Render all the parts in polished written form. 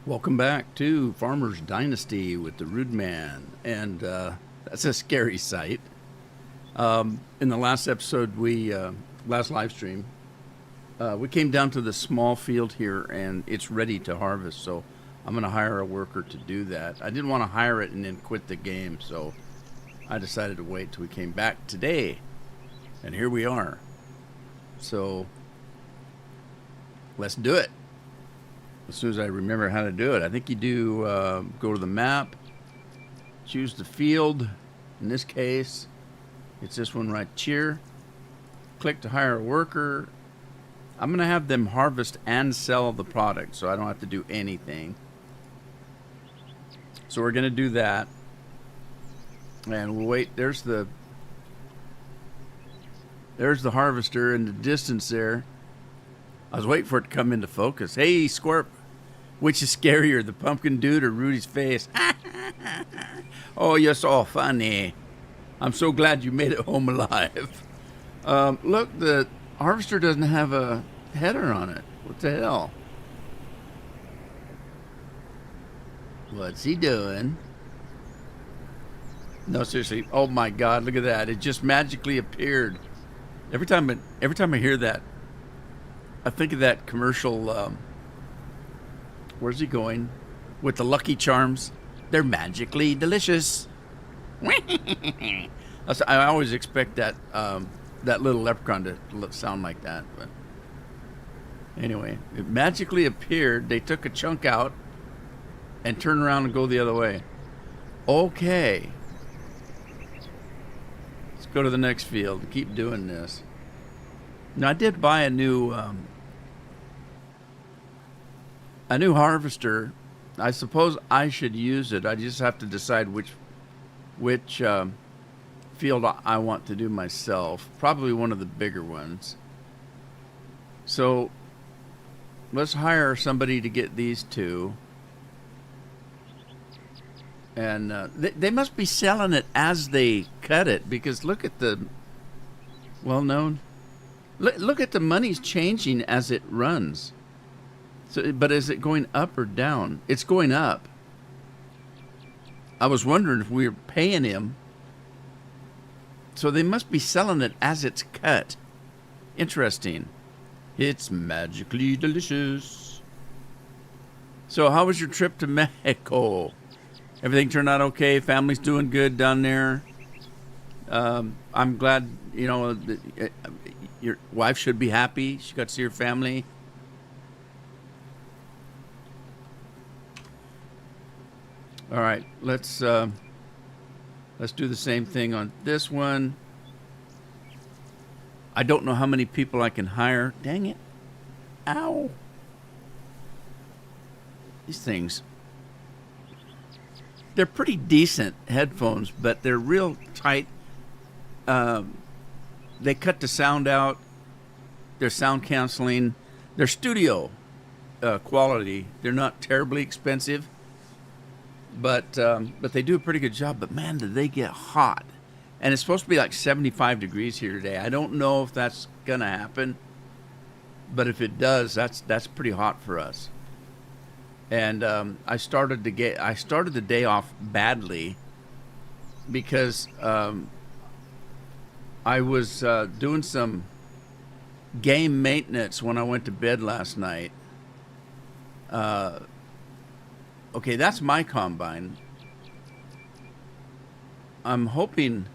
Welcome back to Farmer's Dynasty with the Rude Man, and that's a scary sight. In the last episode, last live stream, we came down to the small field here, and it's ready to harvest. So I'm going to hire a worker to do that. I didn't want to hire it and then quit the game, so I decided to wait till we came back today, and here we are. So let's do it. As soon as I remember how to do it, I think you do go to the map, choose the field. In this case, it's this one right here. Click to hire a worker. I'm going to have them harvest and sell the product, so I don't have to do anything. So we're going to do that. And we'll wait. There's the harvester in the distance there. I was waiting for it to come into focus. Hey, Squirp, which is scarier, the pumpkin dude or Rudy's face? Oh, you're so funny. I'm so glad you made it home alive. Look, the harvester doesn't have a header on it. What the hell? What's he doing? No, seriously. Oh my God, look at that. It just magically appeared. Every time I hear that, I think of that commercial, where's he going? With the Lucky Charms. They're magically delicious. I always expect that little leprechaun to sound like that. But anyway, it magically appeared. They took a chunk out and turned around and go the other way. Okay. Let's go to the next field and keep doing this. Now, I did buy a new harvester. I suppose I should use it. I just have to decide which field I want to do myself. Probably one of the bigger ones. So let's hire somebody to get these two. And they must be selling it as they cut it, because look at the well-known. Look at the money's changing as it runs. So, but is it going up or down? It's going up. I was wondering if we were paying him. So they must be selling it as it's cut. Interesting. It's magically delicious. So how was your trip to Mexico? Everything turned out okay? Family's doing good down there? I'm glad, your wife should be happy. She got to see her family. All right, let's do the same thing on this one. I don't know how many people I can hire. Dang it. Ow. These things. They're pretty decent headphones, but they're real tight. They cut the sound out. They're sound canceling. They're studio quality. They're not terribly expensive. But they do a pretty good job. But man, do they get hot. And it's supposed to be like 75 degrees here today. I don't know if that's going to happen. But if it does, that's pretty hot for us. And I started the day off badly because I was doing some game maintenance when I went to bed last night. Okay, that's my combine. I'm hoping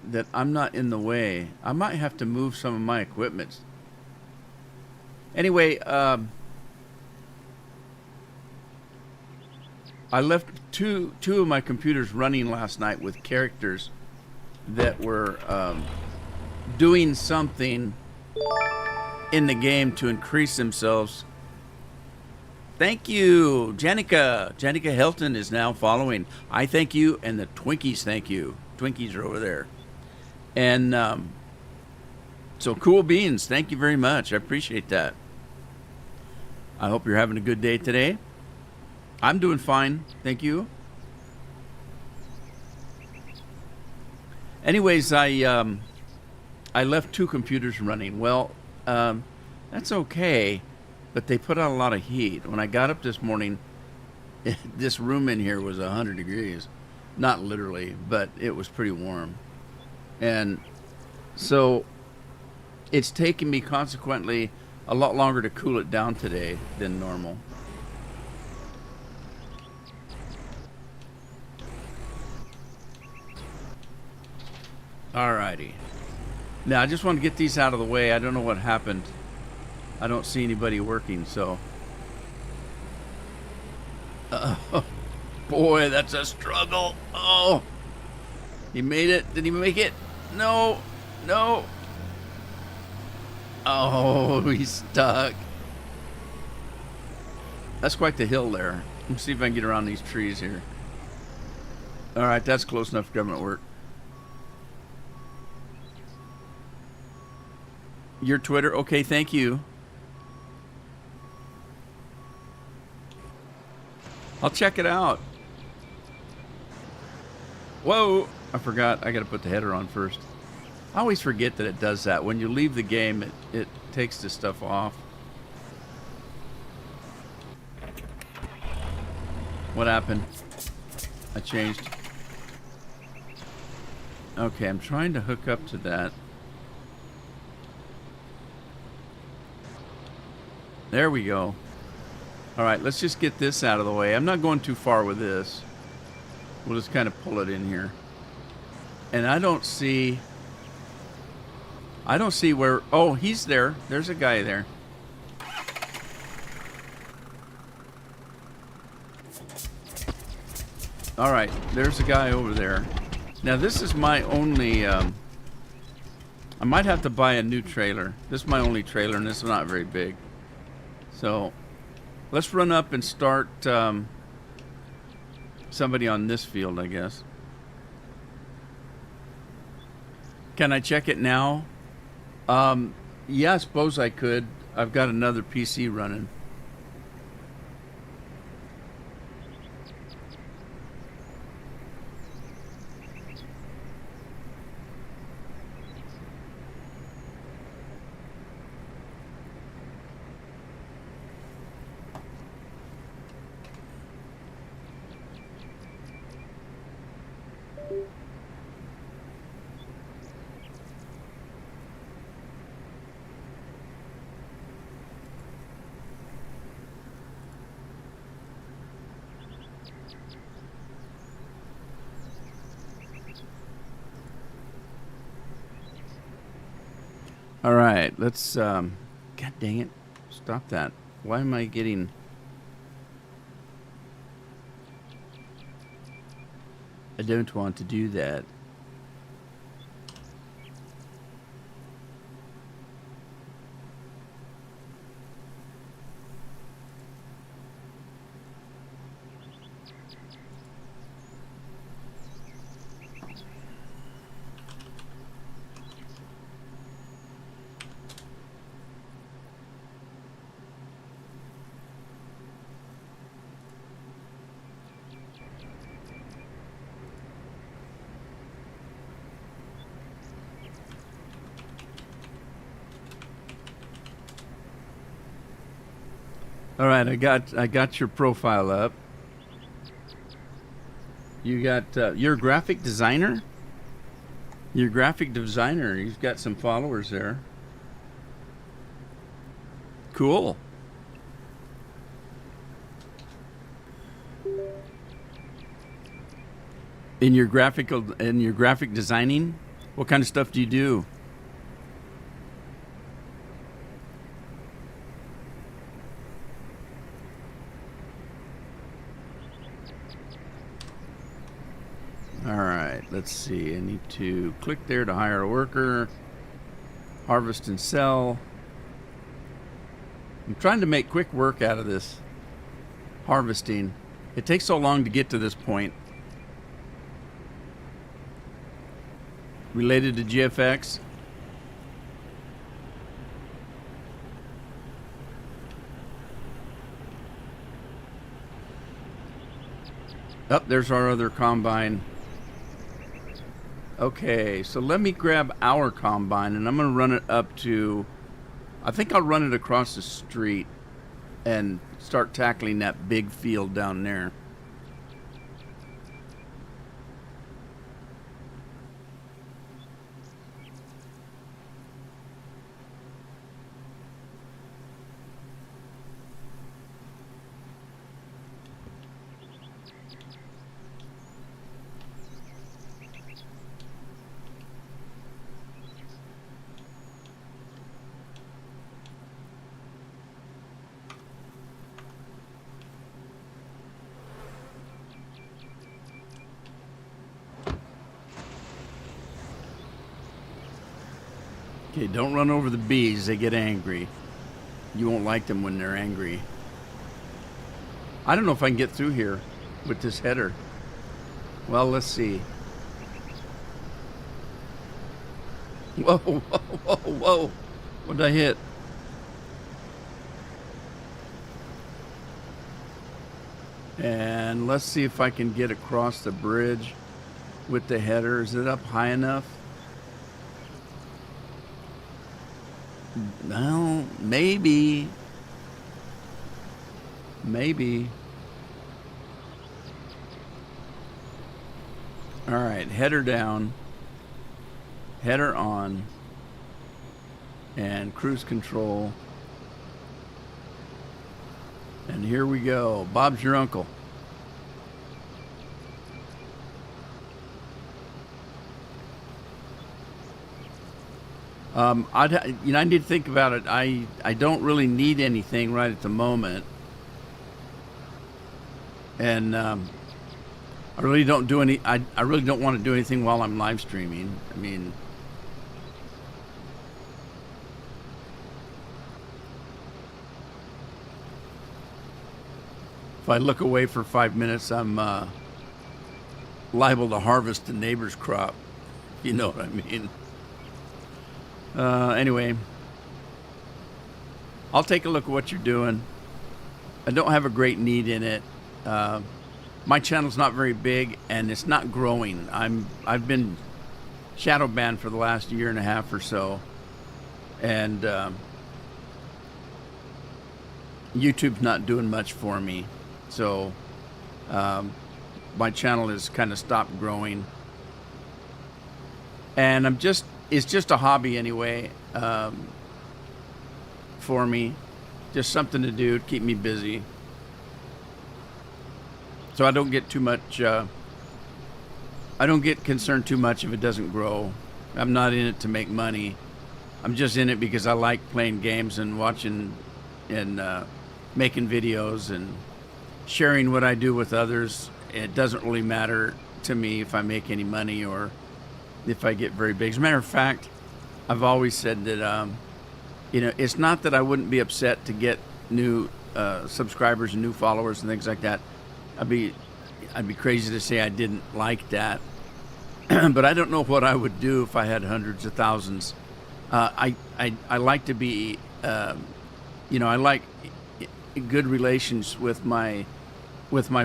that I'm not in the way. I might have to move some of my equipment. Anyway, I left two of my computers running last night with characters that were doing something in the game to increase themselves. Thank you, Janica. Janica Helton is now following. I thank you, and the Twinkies thank you. Twinkies are over there. And so cool beans, thank you very much. I appreciate that. I hope you're having a good day today. I'm doing fine, thank you. Anyways, I left two computers running. Well, that's okay. but they put out a lot of heat. When I got up this morning, this room in here was 100 degrees. Not literally, but it was pretty warm. And so it's taken me consequently a lot longer to cool it down today than normal. Alrighty. Now I just want to get these out of the way. I don't know what happened. I don't see anybody working, so. Boy, that's a struggle. Oh, he made it. Did he make it? No, no. Oh, he's stuck. That's quite the hill there. Let me see if I can get around these trees here. All right, that's close enough for government work. Your Twitter? Okay, thank you. I'll check it out. Whoa, I forgot. I got to put the header on first. I always forget that it does that. When you leave the game, it takes this stuff off. What happened? I changed. Okay, I'm trying to hook up to that. There we go. All right, let's just get this out of the way. I'm not going too far with this. We'll just kind of pull it in here. And I don't see where... Oh, he's there. There's a guy there. All right, there's a guy over there. Now, this is my only... I might have to buy a new trailer. This is my only trailer, and this is not very big. So, let's run up and start somebody on this field, I guess. Can I check it now? Yeah, I suppose I could. I've got another PC running. All right, let's, God dang it. Stop that. Why am I getting... I don't want to do that. All right, I got your profile up. You got you're a graphic designer? You're a graphic designer. You've got some followers there. Cool. In your graphic designing, what kind of stuff do you do? All right, let's see. I need to click there to hire a worker. Harvest and sell. I'm trying to make quick work out of this harvesting. It takes so long to get to this point. Related to GFX. Oh, there's our other combine. Okay, so let me grab our combine and I'm going to run it up to... I think I'll run it across the street and start tackling that big field down there. Okay, don't run over the bees. They get angry. You won't like them when they're angry. I don't know if I can get through here with this header. Well, let's see. Whoa, whoa, whoa, whoa. What did I hit? And let's see if I can get across the bridge with the header. Is it up high enough? No, maybe. Maybe. All right, header down, header on, and cruise control. And here we go. Bob's your uncle. I need to think about it. I don't really need anything right at the moment, and I really don't do any. I really don't want to do anything while I'm live streaming. I mean, if I look away for 5 minutes, I'm liable to harvest the neighbor's crop. You know what I mean? Anyway, I'll take a look at what you're doing. I don't have a great need in it. My channel's not very big and it's not growing. I've been shadow banned for the last year and a half or so, and YouTube's not doing much for me. So my channel has kind of stopped growing, and it's just a hobby anyway, for me. Just something to do to keep me busy. So I don't get too much, I don't get concerned too much if it doesn't grow. I'm not in it to make money. I'm just in it because I like playing games and watching and making videos and sharing what I do with others. It doesn't really matter to me if I make any money or if I get very big. As a matter of fact, I've always said that, it's not that I wouldn't be upset to get new subscribers and new followers and things like that. I'd be crazy to say I didn't like that, but I don't know what I would do if I had hundreds of thousands. I like to be, I like good relations with my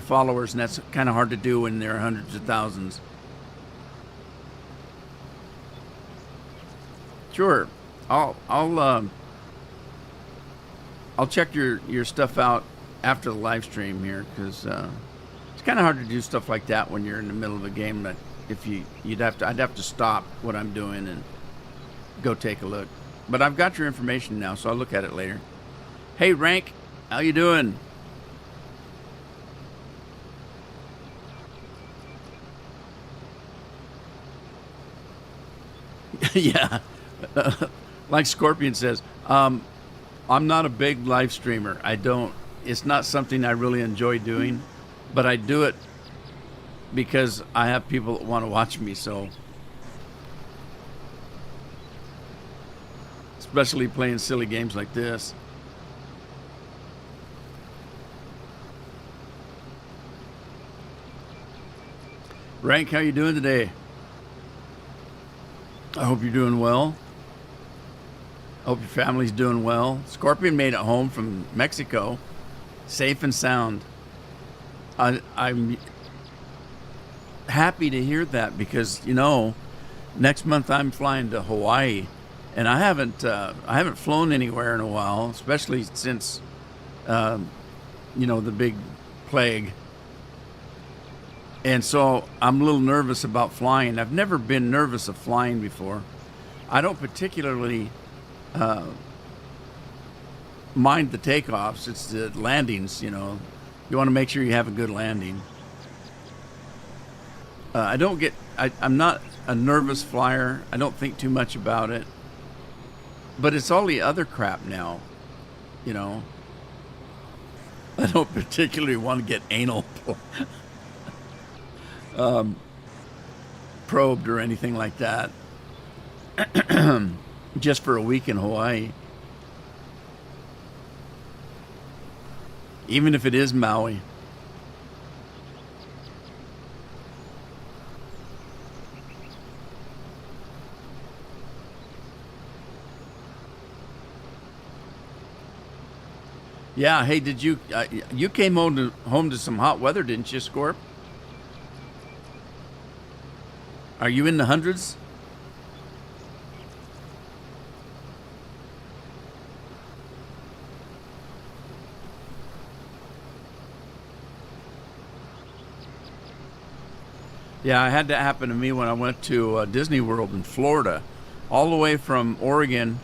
followers, and that's kind of hard to do when there are hundreds of thousands. Sure, I'll check your stuff out after the live stream here, because it's kind of hard to do stuff like that when you're in the middle of a game. That if I'd have to stop what I'm doing and go take a look. But I've got your information now, so I'll look at it later. Hey Rank, how you doing? Yeah. Like Scorpion says, I'm not a big live streamer. It's not something I really enjoy doing, but I do it because I have people that want to watch me, so. Especially playing silly games like this. Rank, how you doing today? I hope you're doing well. I hope your family's doing well. Scorpion made it home from Mexico, safe and sound. I'm happy to hear that because, next month I'm flying to Hawaii, and I haven't flown anywhere in a while, especially since The big plague. And so I'm a little nervous about flying. I've never been nervous of flying before. I don't particularly mind the takeoffs. It's the landings, You want to make sure you have a good landing. I'm not a nervous flyer. I don't think too much about it. But it's all the other crap now, I don't particularly want to get anal probed or anything like that. Just for a week in Hawaii. Even if it is Maui. Yeah, hey, did you you came home to some hot weather, didn't you, Scorp? Are you in the hundreds? Yeah, it had to happen to me when I went to Disney World in Florida, all the way from Oregon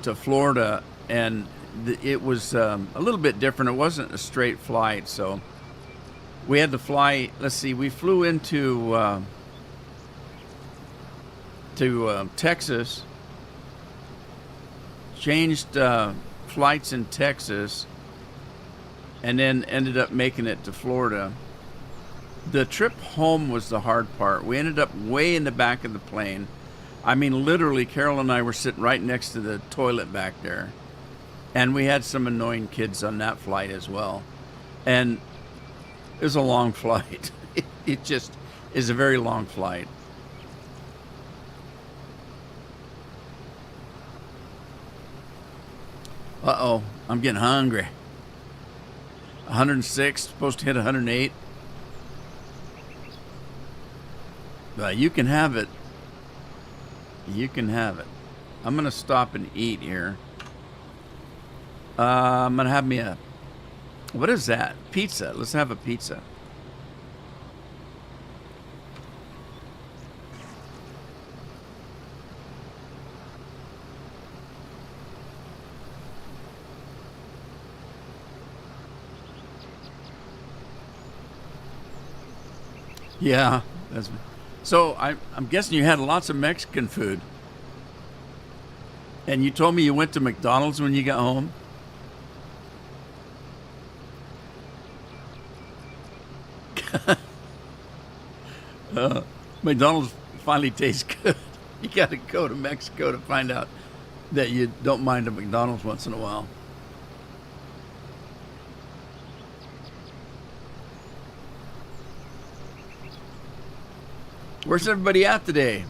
to Florida, and it was a little bit different. It wasn't a straight flight, so we had to fly. Let's see, we flew into Texas, changed flights in Texas, and then ended up making it to Florida. The trip home was the hard part. We ended up way in the back of the plane. I mean, literally, Carol and I were sitting right next to the toilet back there. And we had some annoying kids on that flight as well. And it was a long flight. It just is a very long flight. Uh-oh, I'm getting hungry. 106, supposed to hit 108. You can have it. You can have it. I'm going to stop and eat here. I'm going to have me what is that? Pizza. Let's have a pizza. Yeah. So I'm guessing you had lots of Mexican food. And you told me you went to McDonald's when you got home? McDonald's finally tastes good. You got to go to Mexico to find out that you don't mind a McDonald's once in a while. Where's everybody at today?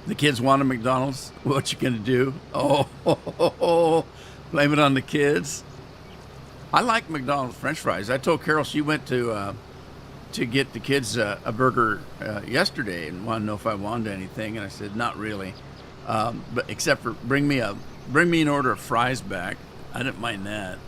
The kids want a McDonald's. What you gonna do? Oh, blame it on the kids. I like McDonald's French fries. I told Carol she went to get the kids a burger yesterday and wanted to know if I wanted anything, and I said not really, but except for bring me an order of fries back. I didn't mind that.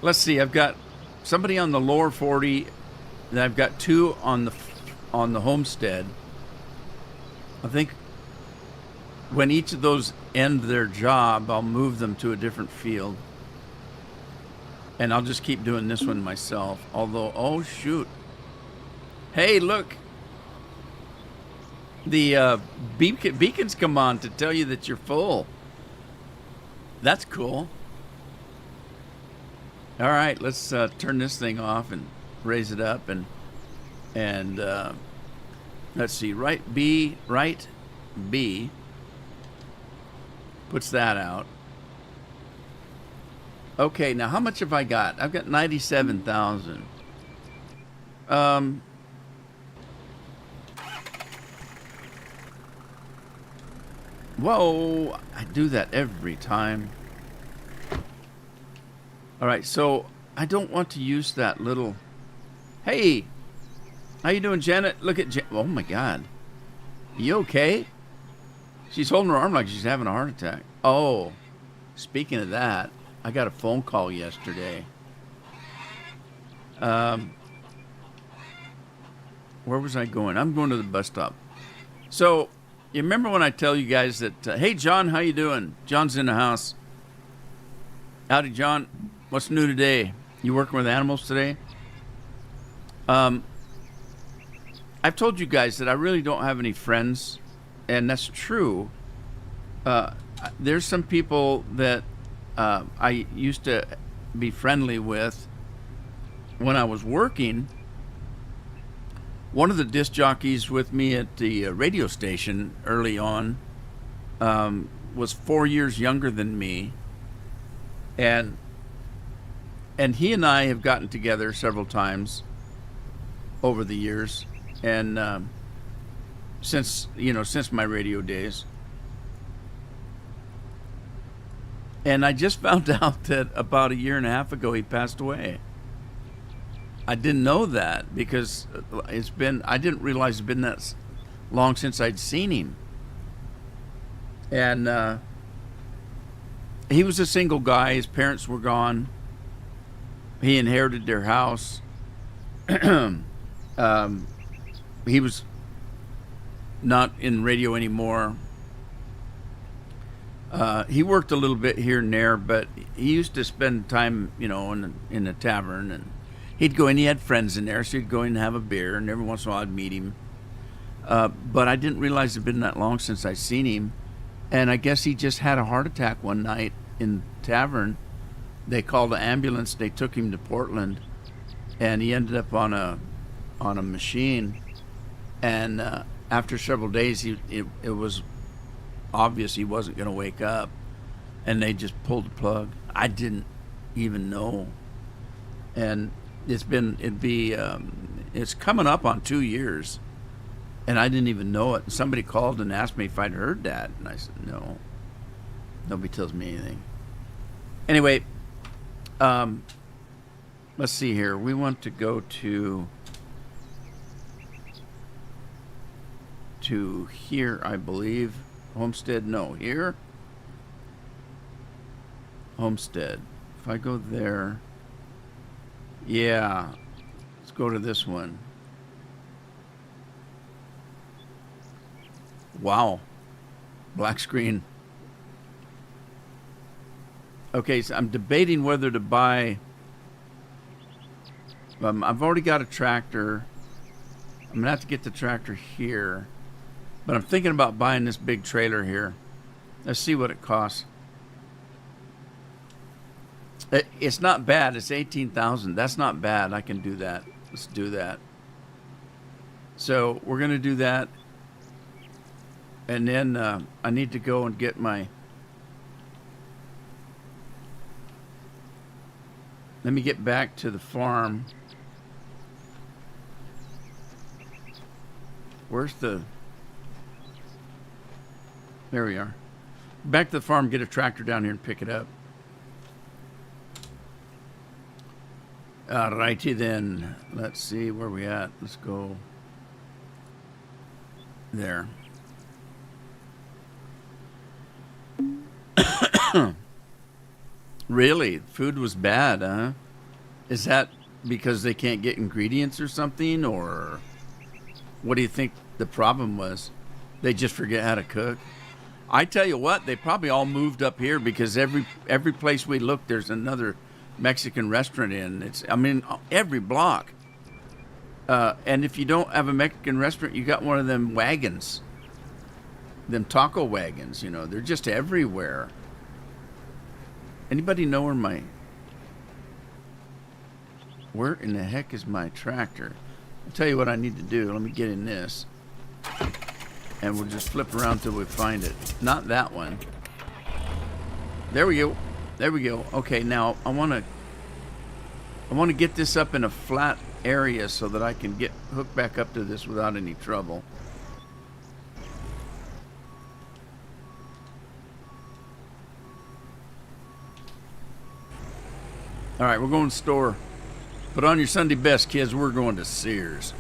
Let's see. I've got somebody on the lower 40, and I've got two on the homestead. I think when each of those end their job, I'll move them to a different field. And I'll just keep doing this one myself. Although, oh shoot. Hey, look. The beacons come on to tell you that you're full. That's cool. All right, let's turn this thing off and raise it up and let's see. Right B puts that out. Okay, now how much have I got? I've got 97,000. Whoa, I do that every time. All right, so I don't want to use that little... Hey, how you doing, Janet? Look at oh my God. You okay? She's holding her arm like she's having a heart attack. Oh, speaking of that, I got a phone call yesterday. Where was I going? I'm going to the bus stop. So, you remember when I tell you guys that, hey, John, how you doing? John's in the house. Howdy, John. What's new today? You working with animals today? I've told you guys that I really don't have any friends, and that's true. There's some people that I used to be friendly with when I was working. One of the disc jockeys with me at the radio station early on was 4 years younger than me, and he and I have gotten together several times over the years, and since my radio days. And I just found out that about a year and a half ago he passed away. I didn't know that because I didn't realize it's been that long since I'd seen him. And he was a single guy. His parents were gone. He inherited their house. He was not in radio anymore. He worked a little bit here and there, but he used to spend time, in the tavern, and he'd go in. He had friends in there, so he'd go in and have a beer, and every once in a while I'd meet him. But I didn't realize it'd been that long since I'd seen him, and I guess he just had a heart attack one night in the tavern. They called an ambulance. They took him to Portland, and he ended up on a machine. And after several days, it was obvious he wasn't going to wake up, and they just pulled the plug. I didn't even know, and it's coming up on 2 years, and I didn't even know it. Somebody called and asked me if I'd heard that, and I said no. Nobody tells me anything. Anyway, let's see here. We want to go to here, I believe. Homestead, no, here. Homestead. If I go there, yeah, let's go to this one. Wow, black screen. Okay, so I'm debating whether to buy. I've already got a tractor. I'm gonna have to get the tractor here. But I'm thinking about buying this big trailer here. Let's see what it costs. It's not bad. It's $18,000. That's not bad. I can do that. Let's do that. So we're going to do that. And then I need to go and get my... Let me get back to the farm. Where's the... There we are. Back to the farm, get a tractor down here and pick it up. Alrighty then. Let's see where we at. Let's go there. Really? Food was bad, huh? Is that because they can't get ingredients or something? Or what do you think the problem was? They just forget how to cook? I tell you what, they probably all moved up here because every place we look, there's another Mexican restaurant in. Every block. And if you don't have a Mexican restaurant, you got one of them wagons. Them taco wagons, they're just everywhere. Anybody know where in the heck is my tractor? I'll tell you what I need to do. Let me get in this. And we'll just flip around till we find it. Not that one. There we go. There we go. Okay, now I want to get this up in a flat area so that I can get hooked back up to this without any trouble. All right, we're going to the store. Put on your Sunday best, kids. We're going to Sears.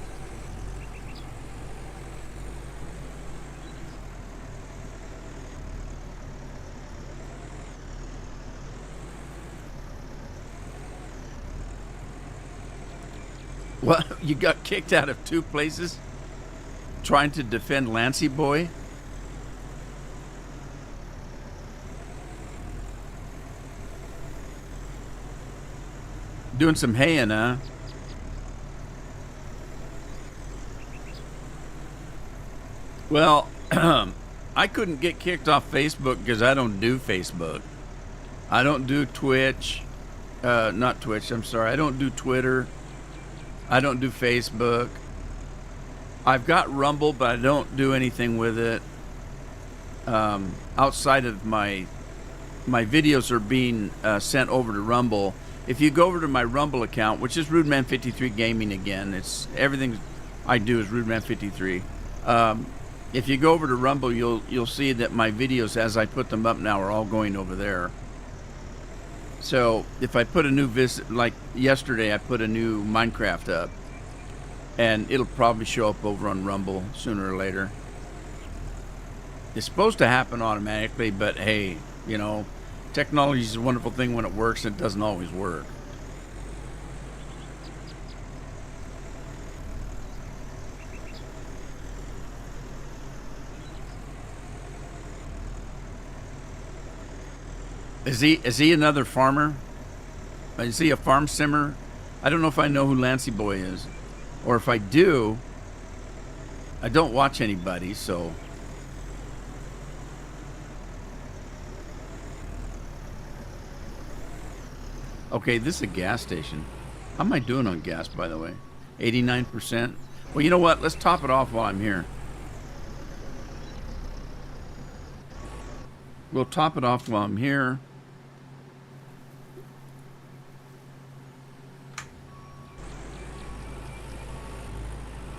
What? You got kicked out of 2 places trying to defend Lancy Boy? Doing some haying, huh? Well, I couldn't get kicked off Facebook because I don't do Facebook. I don't do Twitch. Not Twitch, I'm sorry. I don't do Twitter. I don't do Facebook. I've got Rumble, but I don't do anything with it. Outside of my videos are being sent over to Rumble. If you go over to my Rumble account, which is Rudeman53 Gaming again, it's everything I do is Rudeman53. If you go over to Rumble, you'll see that my videos, as I put them up now, are all going over there. So if I put a new like yesterday, I put a new Minecraft up, and it'll probably show up over on Rumble sooner or later. It's supposed to happen automatically, but hey, you know, technology is a wonderful thing when it works, and it doesn't always work. Is he another farmer? Is he a farm simmer? I don't know if I know who Lancy Boy is. Or if I do, I don't watch anybody, so. Okay, this is a gas station. How am I doing on gas, by the way? 89%? Well, you know what? Let's top it off while I'm here. We'll top it off while I'm here.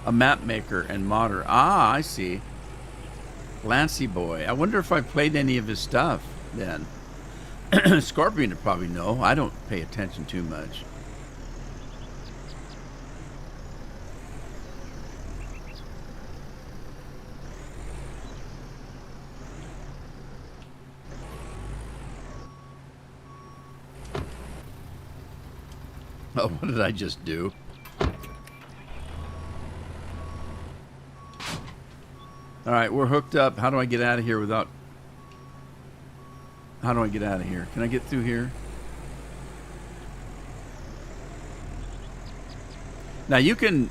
A map maker and modder. Ah, I see. Lancy Boy. I wonder if I played any of his stuff then. Scorpion would probably know. I don't pay attention too much. Oh, what did I just do? All right, we're hooked up. How do I get out of here without... How do I get out of here? Can I get through here? Now you can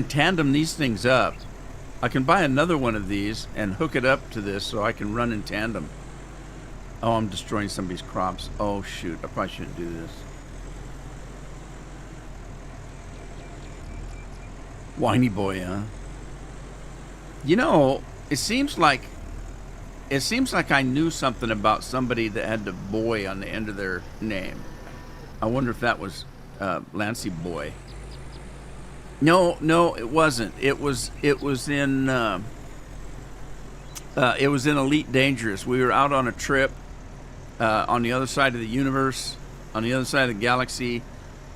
tandem these things up. I can buy another one of these and hook it up to this so I can run in tandem. Oh, I'm destroying somebody's crops. Oh shoot, I probably shouldn't do this. Whiny boy, huh? You know, it seems like I knew something about somebody that had the boy on the end of their name. I wonder if that was Lancy Boy. No, it wasn't. It was in Elite Dangerous. We were out on a trip on the other side of the universe, on the other side of the galaxy,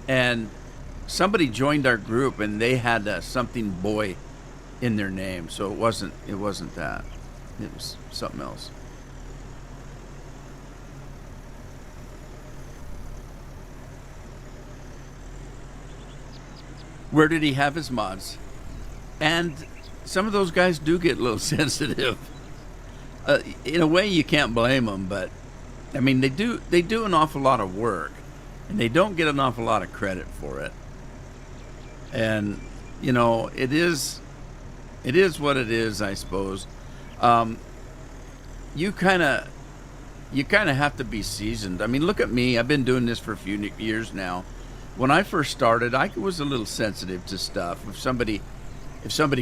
and somebody joined our group and they had something boy in their name. So it wasn't that. It was something else. Where did he have his mods? And some of those guys do get a little sensitive. In a way, you can't blame them, but I mean, they do an awful lot of work, and they don't get an awful lot of credit for it. And you know, it is what it is, I suppose. You kind of have to be seasoned. I mean, look at me. I've been doing this for a few years now. When I first started, I was a little sensitive to stuff. If somebody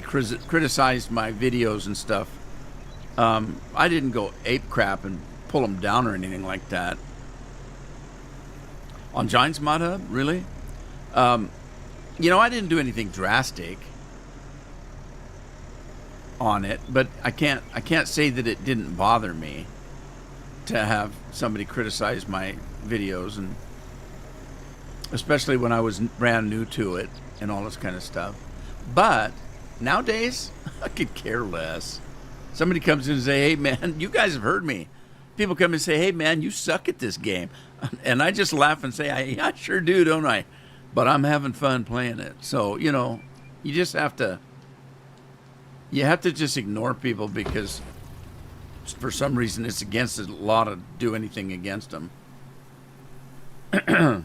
criticized my videos and stuff, I didn't go ape crap and pull them down or anything like that. On Giants Mod Hub, really? I didn't do anything drastic on it, but I can't say that it didn't bother me to have somebody criticize my videos, and especially when I was brand new to it and all this kind of stuff. But nowadays, I could care less. Somebody comes in and say, "Hey man, you guys have heard me." People come and say, "Hey man, you suck at this game," and I just laugh and say, "I sure do, don't I?" But I'm having fun playing it. So you just have to. You have to just ignore people because for some reason it's against the law to do anything against them. All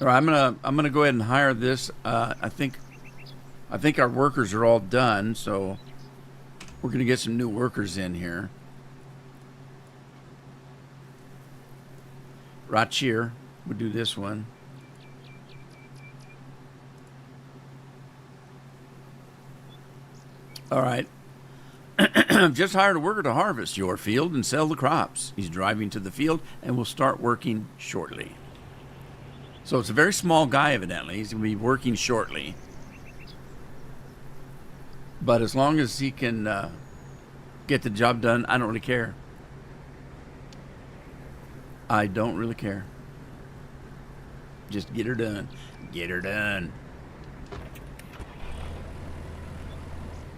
right, I'm gonna go ahead and hire this. I think our workers are all done, so we're gonna get some new workers in here. Right here, we'll do this one. All right. I've just hired a worker to harvest your field and sell the crops. He's driving to the field and will start working shortly. So it's a very small guy, evidently. He's going to be working shortly. But as long as he can get the job done, I don't really care. I don't really care. Just get her done. Get her done.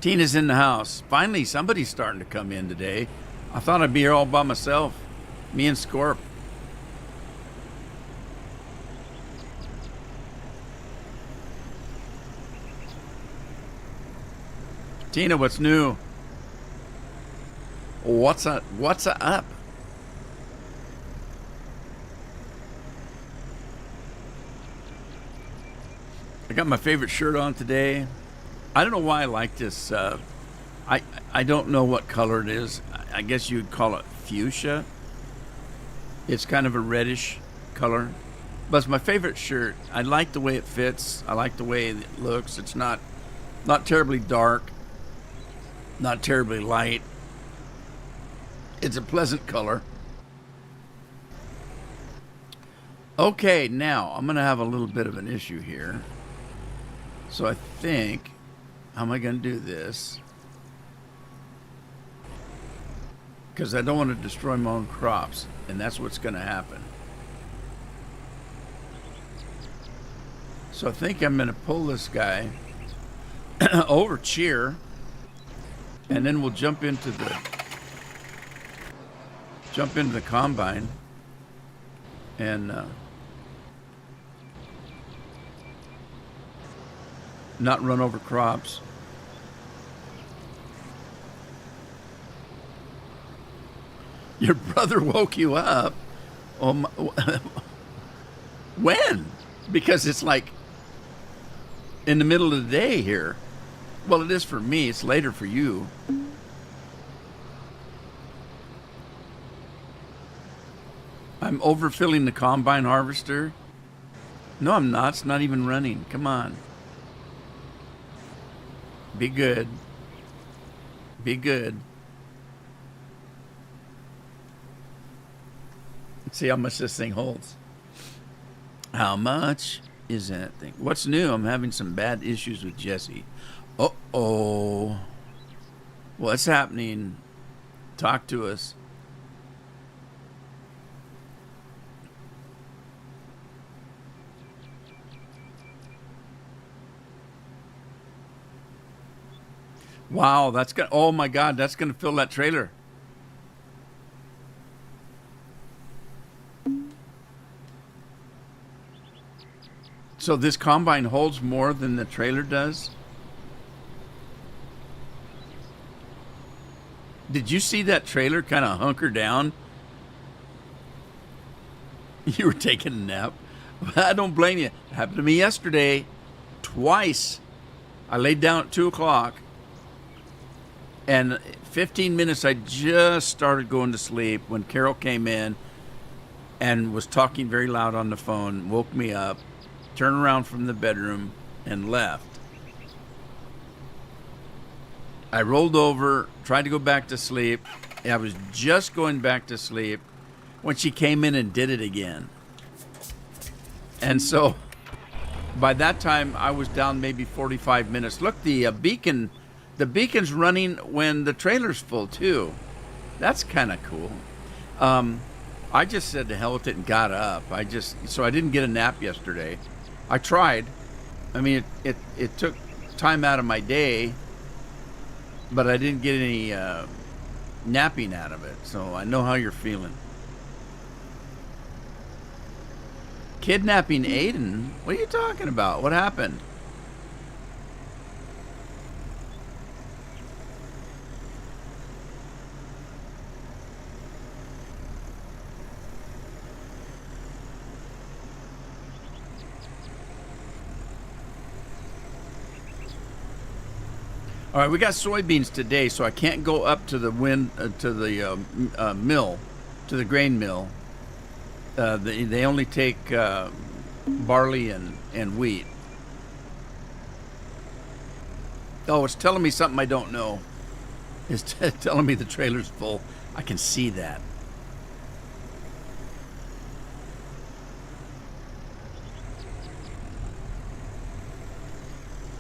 Tina's in the house. Finally, somebody's starting to come in today. I thought I'd be here all by myself. Me and Scorp. Tina, what's new? What's up? What's up? I got my favorite shirt on today. I don't know why I like this. I don't know what color it is. I guess you'd call it fuchsia. It's kind of a reddish color. But it's my favorite shirt. I like the way it fits. I like the way it looks. It's not terribly dark. Not terribly light. It's a pleasant color. Okay, now I'm going to have a little bit of an issue here. So I think... How am I going to do this? Because I don't want to destroy my own crops, and that's what's going to happen. So I think I'm going to pull this guy over cheer, and then we'll jump into the combine, and not run over crops. Your brother woke you up? Oh my, when? Because it's like in the middle of the day here. Well, it is for me. It's later for you. I'm overfilling the combine harvester. No, I'm not. It's not even running. Come on. Be good. Be good. Let's see how much this thing holds. How much is that thing? What's new? I'm having some bad issues with Jesse. Uh-oh. What's happening? Talk to us. Wow, that's gonna, oh my God, that's gonna fill that trailer. So this combine holds more than the trailer does? Did you see that trailer kind of hunker down? You were taking a nap. I don't blame you. It happened to me yesterday. Twice. I laid down at 2 o'clock. And 15 minutes, I just started going to sleep when Carol came in and was talking very loud on the phone, woke me up, turned around from the bedroom, and left. I rolled over, tried to go back to sleep. I was just going back to sleep, when she came in and did it again. And so by that time, I was down maybe 45 minutes. Look, the beacon's running when the trailer's full too. That's kind of cool. I just said to hell with it and got up. So I didn't get a nap yesterday. I tried. I mean, it took time out of my day, but I didn't get any napping out of it. So I know how you're feeling. Kidnapping Aiden? What are you talking about? What happened? All right, we got soybeans today, so I can't go up to the mill, to the grain mill. They only take barley and wheat. Oh, it's telling me something I don't know. It's telling me the trailer's full. I can see that.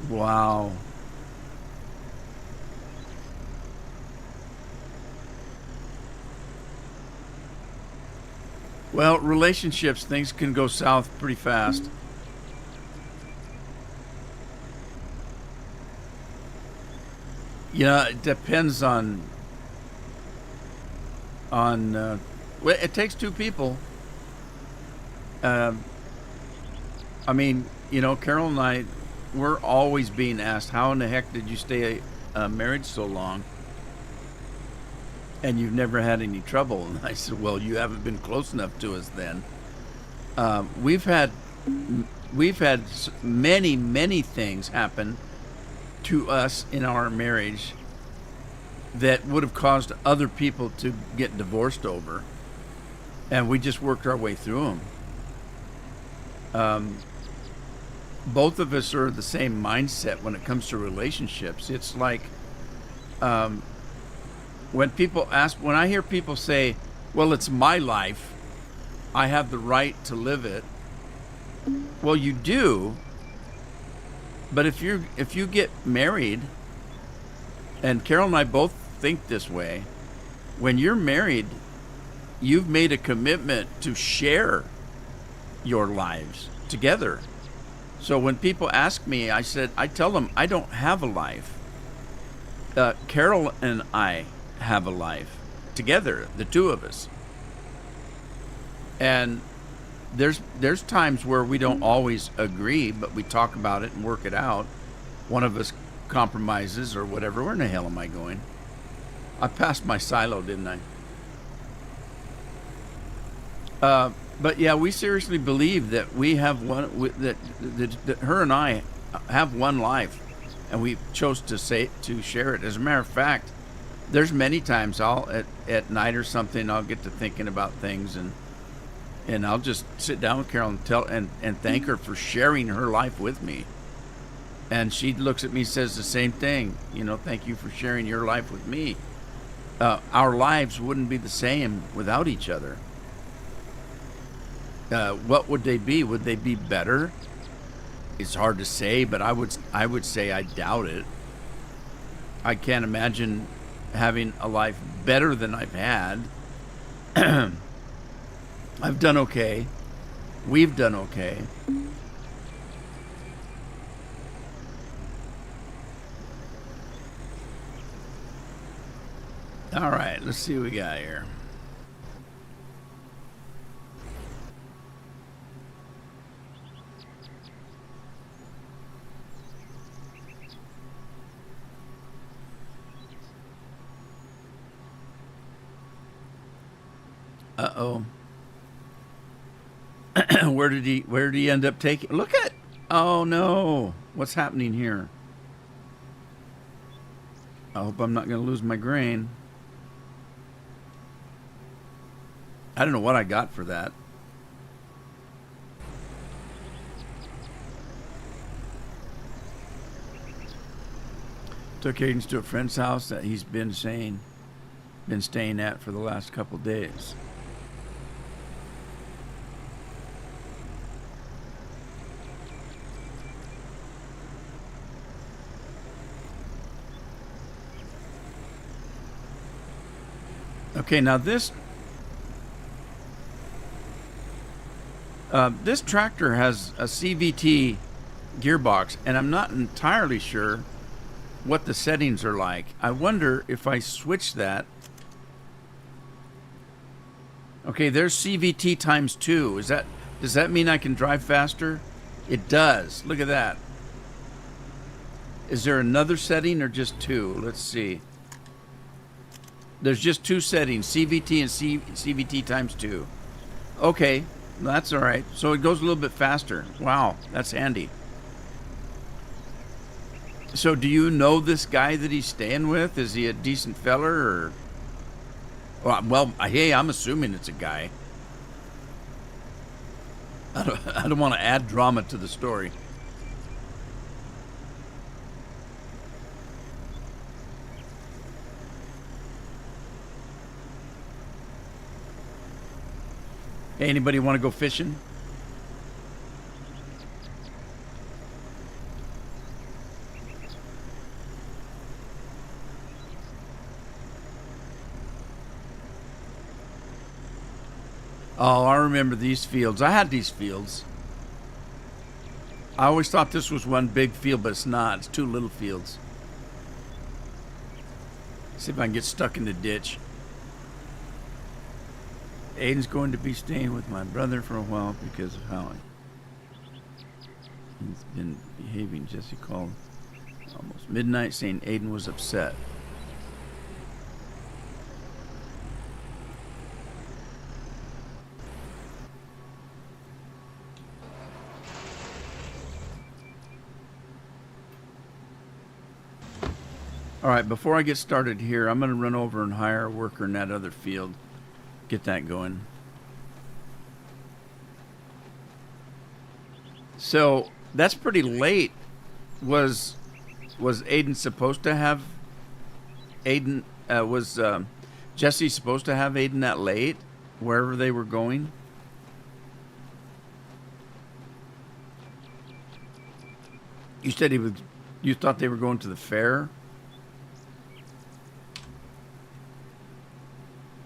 Wow. Well, relationships, things can go south pretty fast. It depends on well, it takes two people. I mean, Carol and I, we're always being asked, how in the heck did you stay married so long? And you've never had any trouble. And I said, well, you haven't been close enough to us then. We've had many things happen to us in our marriage that would have caused other people to get divorced over. And we just worked our way through them. Both of us are the same mindset when it comes to relationships. It's like, when I hear people say, well, it's my life, I have the right to live it. Well, you do. But if you get married, and Carol and I both think this way, when you're married, you've made a commitment to share your lives together. So when people ask me, I tell them I don't have a life. Carol and I have a life together, the two of us. And there's times where we don't always agree, but we talk about it and work it out. One of us compromises or whatever. Where in the hell am I going? I passed my silo, didn't I? But yeah, we seriously believe that we have that her and I have one life, and we chose to share it. As a matter of fact, there's many times at night or something, I'll get to thinking about things, and I'll just sit down with Carol and thank her for sharing her life with me. And she looks at me and says the same thing. Thank you for sharing your life with me. Our lives wouldn't be the same without each other. What would they be? Would they be better? It's hard to say, but I would say I doubt it. I can't imagine having a life better than I've had. I've done okay. We've done okay. All right, let's see what we got here. Uh-oh. Where did he end up taking? Look at. Oh no. What's happening here? I hope I'm not going to lose my grain. I don't know what I got for that. Took Cadence to a friend's house that he's been staying at for the last couple days. Okay, now this tractor has a CVT gearbox, and I'm not entirely sure what the settings are like. I wonder if I switch that. Okay, there's CVT times 2. Does that mean I can drive faster? It does. Look at that. Is there another setting or just 2? Let's see. There's just 2 settings, CVT and CVT times 2. Okay, that's all right. So it goes a little bit faster. Wow, that's handy. So do you know this guy that he's staying with? Is he a decent feller or? Well, hey, I'm assuming it's a guy. I don't want to add drama to the story. Hey, anybody want to go fishing? Oh, I remember these fields. I had these fields. I always thought this was one big field, but it's not. It's 2 little fields. See if I can get stuck in the ditch. Aiden's going to be staying with my brother for a while because of how he's been behaving. Jesse called almost midnight saying Aiden was upset. All right, before I get started here, I'm going to run over and hire a worker in that other field. Get that going. So that's pretty late. Was Aiden supposed to have Aiden? Was Jesse supposed to have Aiden that late, wherever they were going? You said he was. You thought they were going to the fair.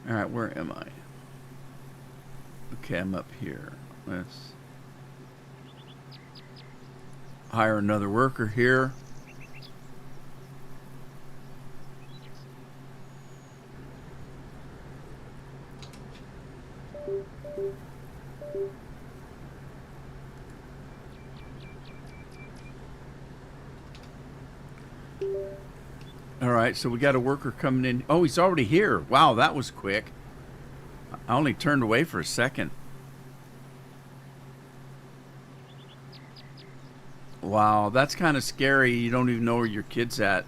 All right, where am I? Okay, I'm up here. Let's hire another worker here. All right, so we got a worker coming in. Oh, he's already here. Wow, that was quick. I only turned away for a second. Wow, that's kind of scary. You don't even know where your kid's at.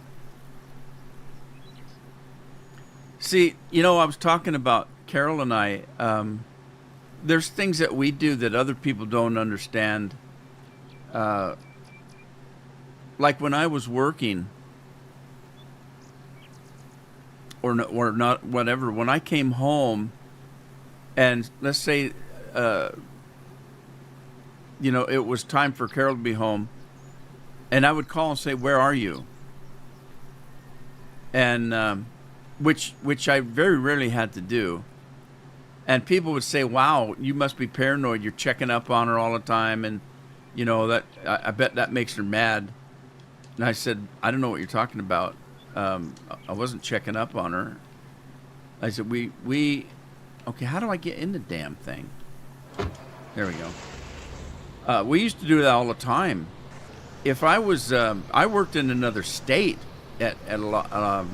See, you know, I was talking about Carol and I. There's things that we do that other people don't understand. Like when I was working, or not, whatever. When I came home, and let's say, you know, it was time for Carol to be home, and I would call and say, "Where are you?" And which I very rarely had to do. And people would say, "Wow, you must be paranoid. You're checking up on her all the time, and you know that I bet that makes her mad." And I said, "I don't know what you're talking about. I wasn't checking up on her." I said, we okay, how do I get in the damn thing? There we go. We used to do that all the time. If I was, I worked in another state at a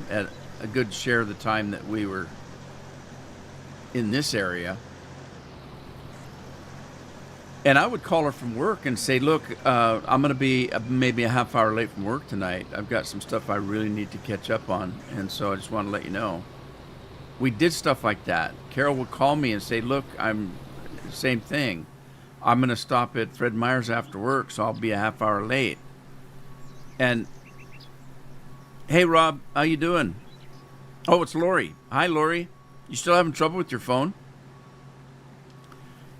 good share of the time that we were in this area. And I would call her from work and say, "Look, I'm going to be maybe a half hour late from work tonight. I've got some stuff I really need to catch up on, and so I just want to let you know." We did stuff like that. Carol would call me and say, "Look, same thing. I'm going to stop at Fred Meyer's after work, so I'll be a half hour late." And, "Hey, Rob, how you doing?" "Oh, it's Lori." "Hi, Lori. You still having trouble with your phone?"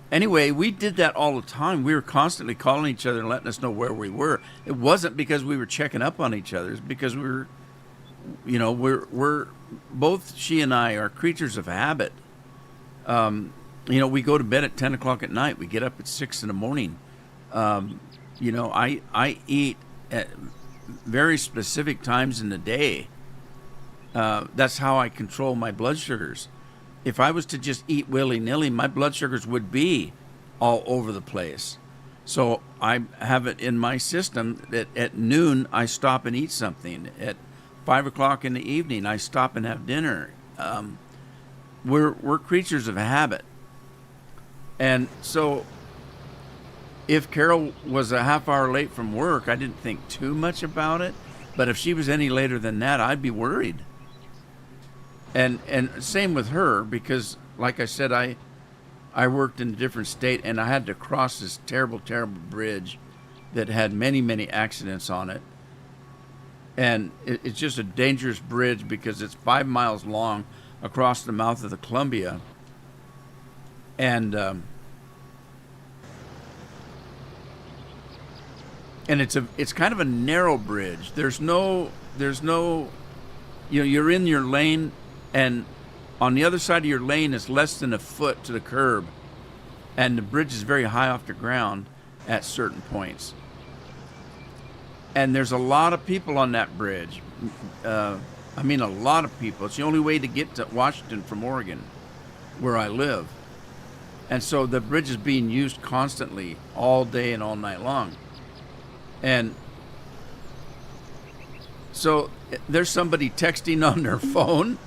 Anyway, we did that all the time. We were constantly calling each other and letting us know where we were. It wasn't because we were checking up on each other. It's because we're both, she and I are creatures of habit. We go to bed at 10 o'clock at night. We get up at 6 in the morning. I eat at very specific times in the day. That's how I control my blood sugars. If I was to just eat willy-nilly, my blood sugars would be all over the place. So I have it in my system that at noon I stop and eat something. At 5 o'clock in the evening I stop and have dinner. We're creatures of habit. And so if Carol was a half hour late from work, I didn't think too much about it. But if she was any later than that, I'd be worried. And same with her, because like I said, I worked in a different state, and I had to cross this terrible, terrible bridge that had many, many accidents on it. And it's just a dangerous bridge because it's 5 miles long across the mouth of the Columbia. And it's kind of a narrow bridge. There's no you're in your lane, and on the other side of your lane is less than a foot to the curb, and the bridge is very high off the ground at certain points. And there's a lot of people on that bridge. A lot of people. It's the only way to get to Washington from Oregon, where I live. And so the bridge is being used constantly, all day and all night long. And so there's somebody texting on their phone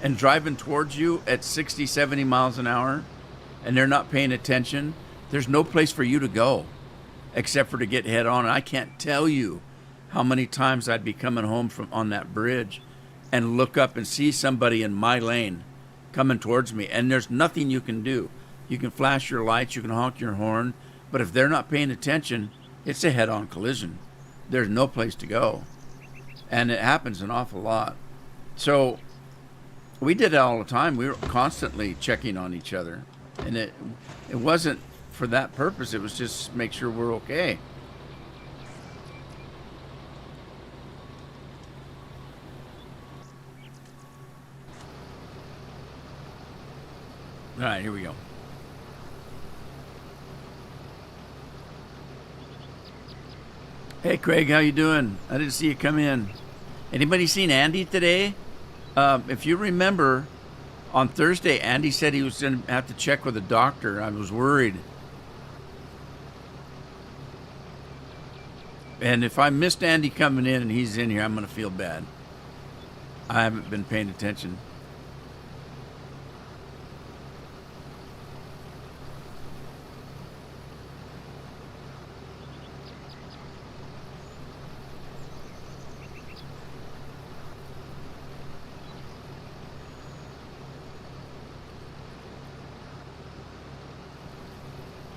and driving towards you at 60, 70 miles an hour, and they're not paying attention. There's no place for you to go except for to get head on. And I can't tell you how many times I'd be coming home from on that bridge and look up and see somebody in my lane coming towards me, and there's nothing you can do. You can flash your lights, you can honk your horn, but if they're not paying attention, it's a head-on collision. There's no place to go. And it happens an awful lot. So we did it all the time. We were constantly checking on each other. And it wasn't for that purpose. It was just make sure we're okay. All right, here we go. Hey, Craig, how you doing? I didn't see you come in. Anybody seen Andy today? If you remember, on Thursday, Andy said he was going to have to check with a doctor. I was worried. And if I missed Andy coming in and he's in here, I'm going to feel bad. I haven't been paying attention.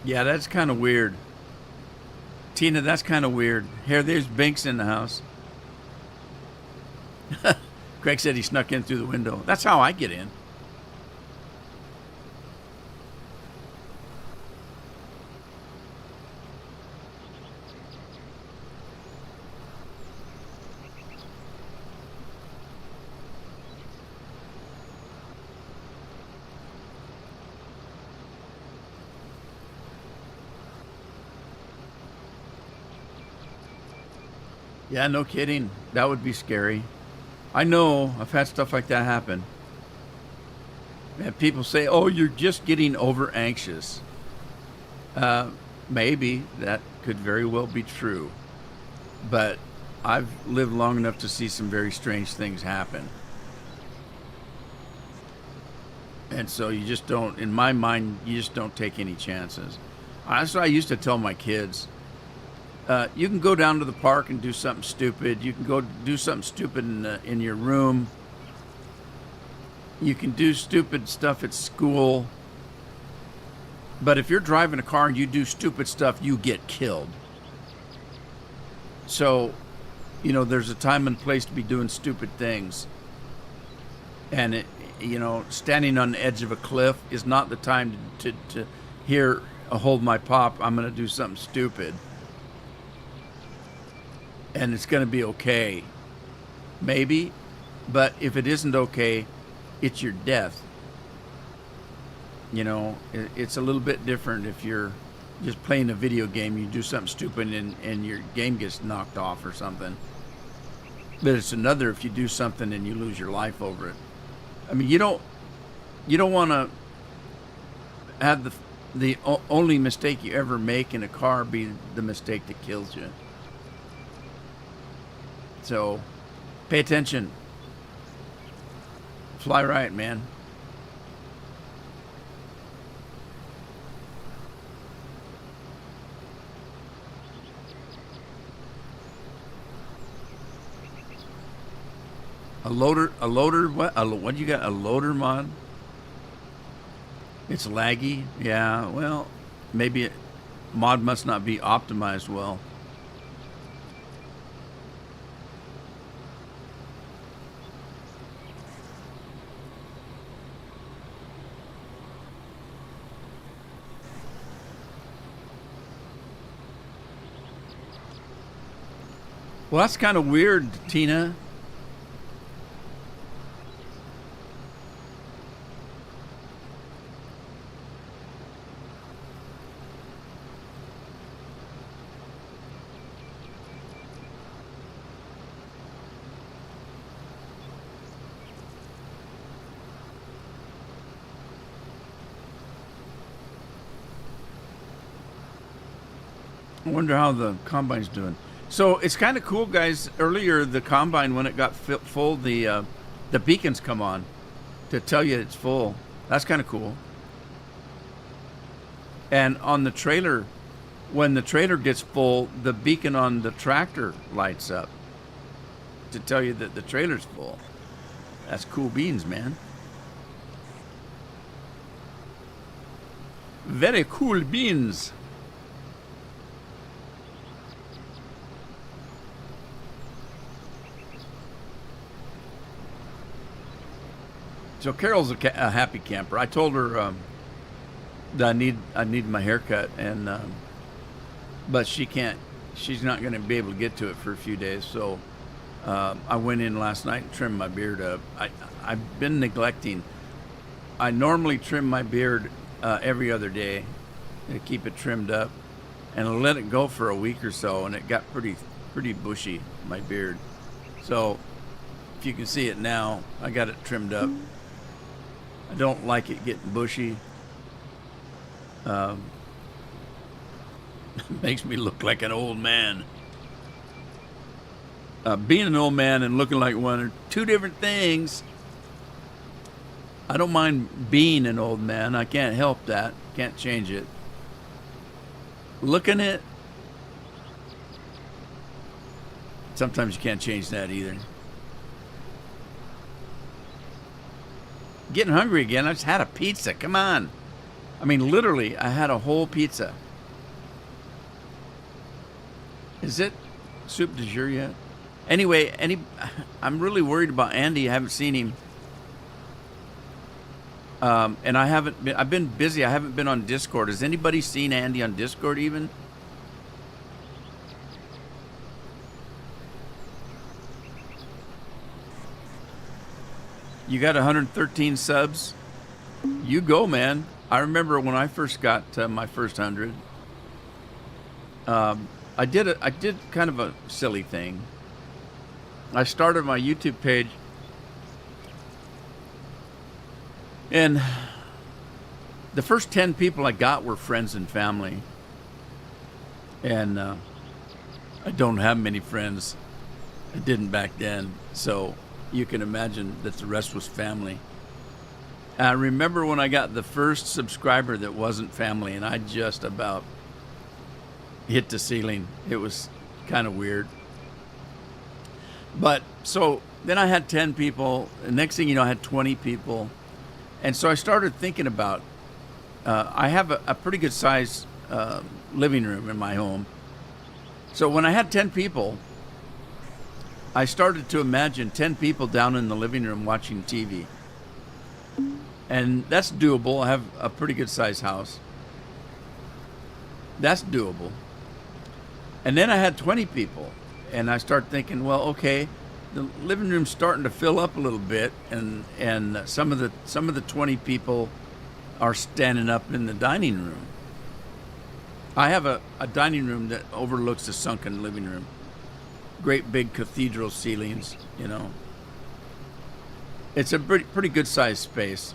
Yeah, that's kind of weird. Tina, that's kind of weird. Here, there's Binks in the house. Craig said he snuck in through the window. That's how I get in. Yeah, no kidding. That would be scary. I know. I've had stuff like that happen. And people say, oh, you're just getting over anxious. Maybe that could very well be true. But I've lived long enough to see some very strange things happen. And so you just don't, in my mind, you just don't take any chances. That's what I used to tell my kids. You can go down to the park and do something stupid. You can go do something stupid in your room. You can do stupid stuff at school. But if you're driving a car and you do stupid stuff, you get killed. So, there's a time and place to be doing stupid things. And, standing on the edge of a cliff is not the time to hear, hold my pop, I'm going to do something stupid. And it's going to be okay. Maybe, But if it isn't okay, it's your death. It's a little bit different if you're just playing a video game, you do something stupid and your game gets knocked off or something. But it's another if you do something and you lose your life over it. I mean, you don't want to have the only mistake you ever make in a car be the mistake that kills you. So, pay attention. Fly right, man. A loader, what you got? A loader mod? It's laggy? Yeah, well, maybe mod must not be optimized well. Well, that's kind of weird, Tina. I wonder how the combine's doing. So it's kind of cool, guys. Earlier, the combine, when it got full, the beacons come on to tell you it's full. That's kind of cool. And on the trailer, when the trailer gets full, the beacon on the tractor lights up to tell you that the trailer's full. That's cool beans, man. Very cool beans. So Carol's a happy camper. I told her that I need my haircut, and but she can't. She's not going to be able to get to it for a few days. So I went in last night and trimmed my beard up. I've been neglecting. I normally trim my beard every other day to keep it trimmed up, and I let it go for a week or so, and it got pretty bushy, my beard. So if you can see it now, I got it trimmed up. I don't like it getting bushy. Makes me look like an old man. Being an old man and looking like one are two different things. I don't mind being an old man. I can't help that. Can't change it. Looking it, sometimes you can't change that either. Getting hungry again. I just had a pizza. Come on. I mean, literally, I had a whole pizza. Is it soup du jour yet? Anyway, I'm really worried about Andy. I haven't seen him. And I've been busy. I haven't been on Discord. Has anybody seen Andy on Discord even? You got 113 subs. You go, man. I remember when I first got my first 100. I did kind of a silly thing. I started my YouTube page, and the first 10 people I got were friends and family. And I don't have many friends. I didn't back then, so you can imagine that the rest was family. I remember when I got the first subscriber that wasn't family, and I just about hit the ceiling. It was kind of weird. But so then I had 10 people. The next thing you know, I had 20 people. And so I started thinking about, I have a pretty good size living room in my home. So when I had 10 people, I started to imagine 10 people down in the living room watching TV. And that's doable. I have a pretty good size house. That's doable. And then I had 20 people. And I started thinking, well, okay, the living room's starting to fill up a little bit, and some of the 20 people are standing up in the dining room. I have a dining room that overlooks the sunken living room. Great big cathedral ceilings, you know. It's a pretty good sized space.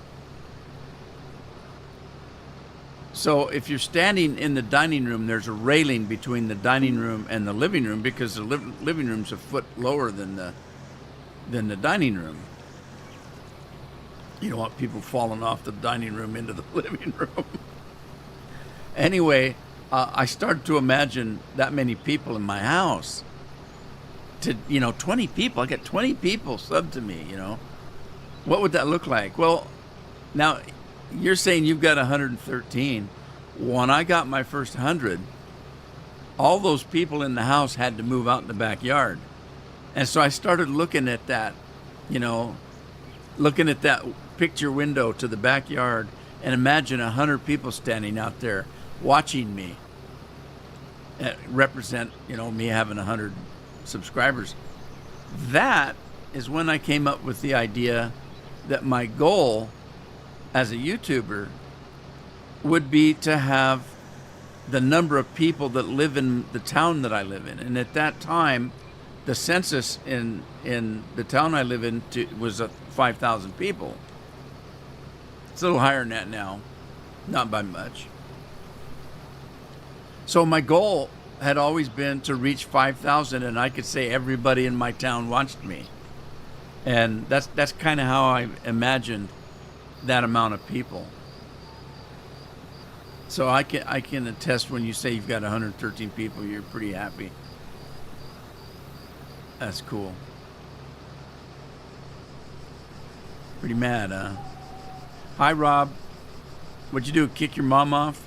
So if you're standing in the dining room, there's a railing between the dining room and the living room, because the living room's a foot lower than the dining room. You don't want people falling off the dining room into the living room. Anyway, I started to imagine that many people in my house. 20 people. I got 20 people sub to me, What would that look like? Well, now you're saying you've got 113. When I got my first 100, all those people in the house had to move out in the backyard. And so I started looking at that, looking at that picture window to the backyard, and imagine 100 people standing out there watching me represent, me having 100 subscribers. That is when I came up with the idea that my goal as a YouTuber would be to have the number of people that live in the town that I live in. And at that time, the census in the town I live in was 5,000 people. It's a little higher than that now, not by much. So my goal had always been to reach 5,000, and I could say everybody in my town watched me. And that's kind of how I imagined that amount of people. So I can attest, when you say you've got 113 people, you're pretty happy. That's cool. Pretty mad, huh? Hi, Rob. What'd you do? Kick your mom off?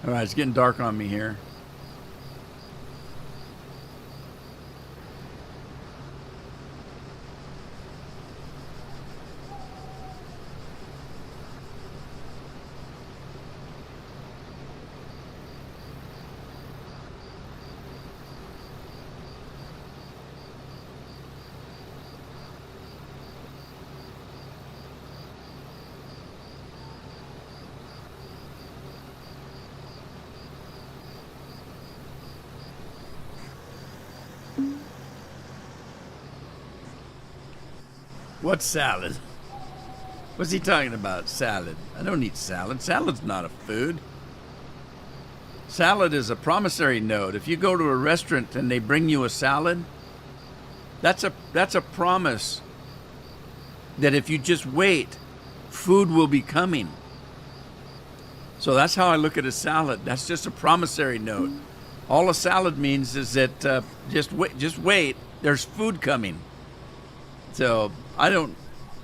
All right, it's getting dark on me here. What salad? What's he talking about? Salad. I don't eat salad. Salad's not a food. Salad is a promissory note. If you go to a restaurant and they bring you a salad, that's a promise that if you just wait, food will be coming. So that's how I look at a salad. That's just a promissory note. All a salad means is that just wait. There's food coming. So I don't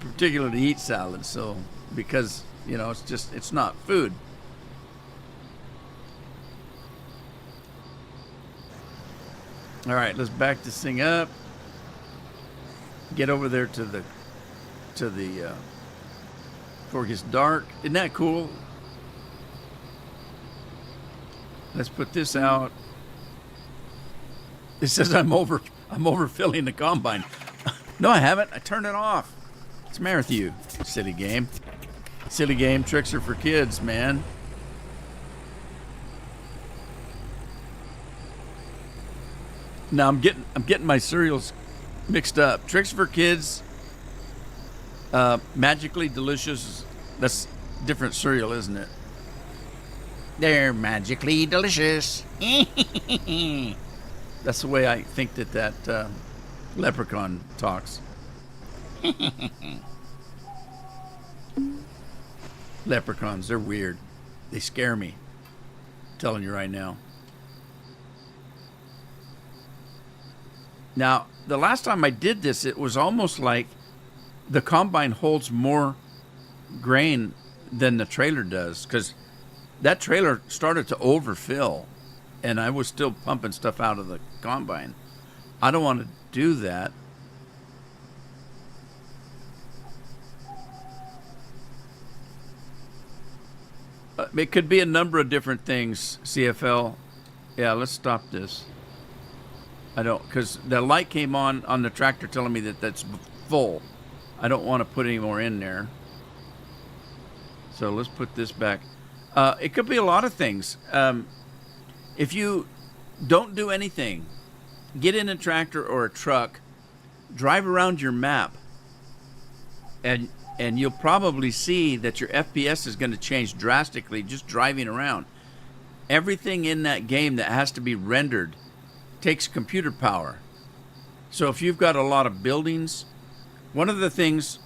particularly eat salad, because it's not food. All right, let's back this thing up. Get over there to the before it gets dark. Isn't that cool? Let's put this out. It says I'm overfilling the combine. No, I haven't. I turned it off. What's the matter with you? Silly game. Silly game. Tricks are for kids, man. Now I'm getting my cereals mixed up. Tricks for kids. Magically delicious. That's different cereal, isn't it? They're magically delicious. That's the way I think that leprechaun talks. Leprechauns, they're weird. They scare me. I'm telling you right now. Now, the last time I did this, it was almost like the combine holds more grain than the trailer does, because that trailer started to overfill, and I was still pumping stuff out of the combine. I don't want to do that. It could be a number of different things, CFL. Yeah, let's stop this. I don't, because the light came on the tractor telling me that that's full. I don't want to put any more in there. So let's put this back. It could be a lot of things. If you don't do anything, get in a tractor or a truck, drive around your map, and you'll probably see that your FPS is going to change drastically just driving around. Everything in that game that has to be rendered takes computer power. So if you've got a lot of buildings, one of the things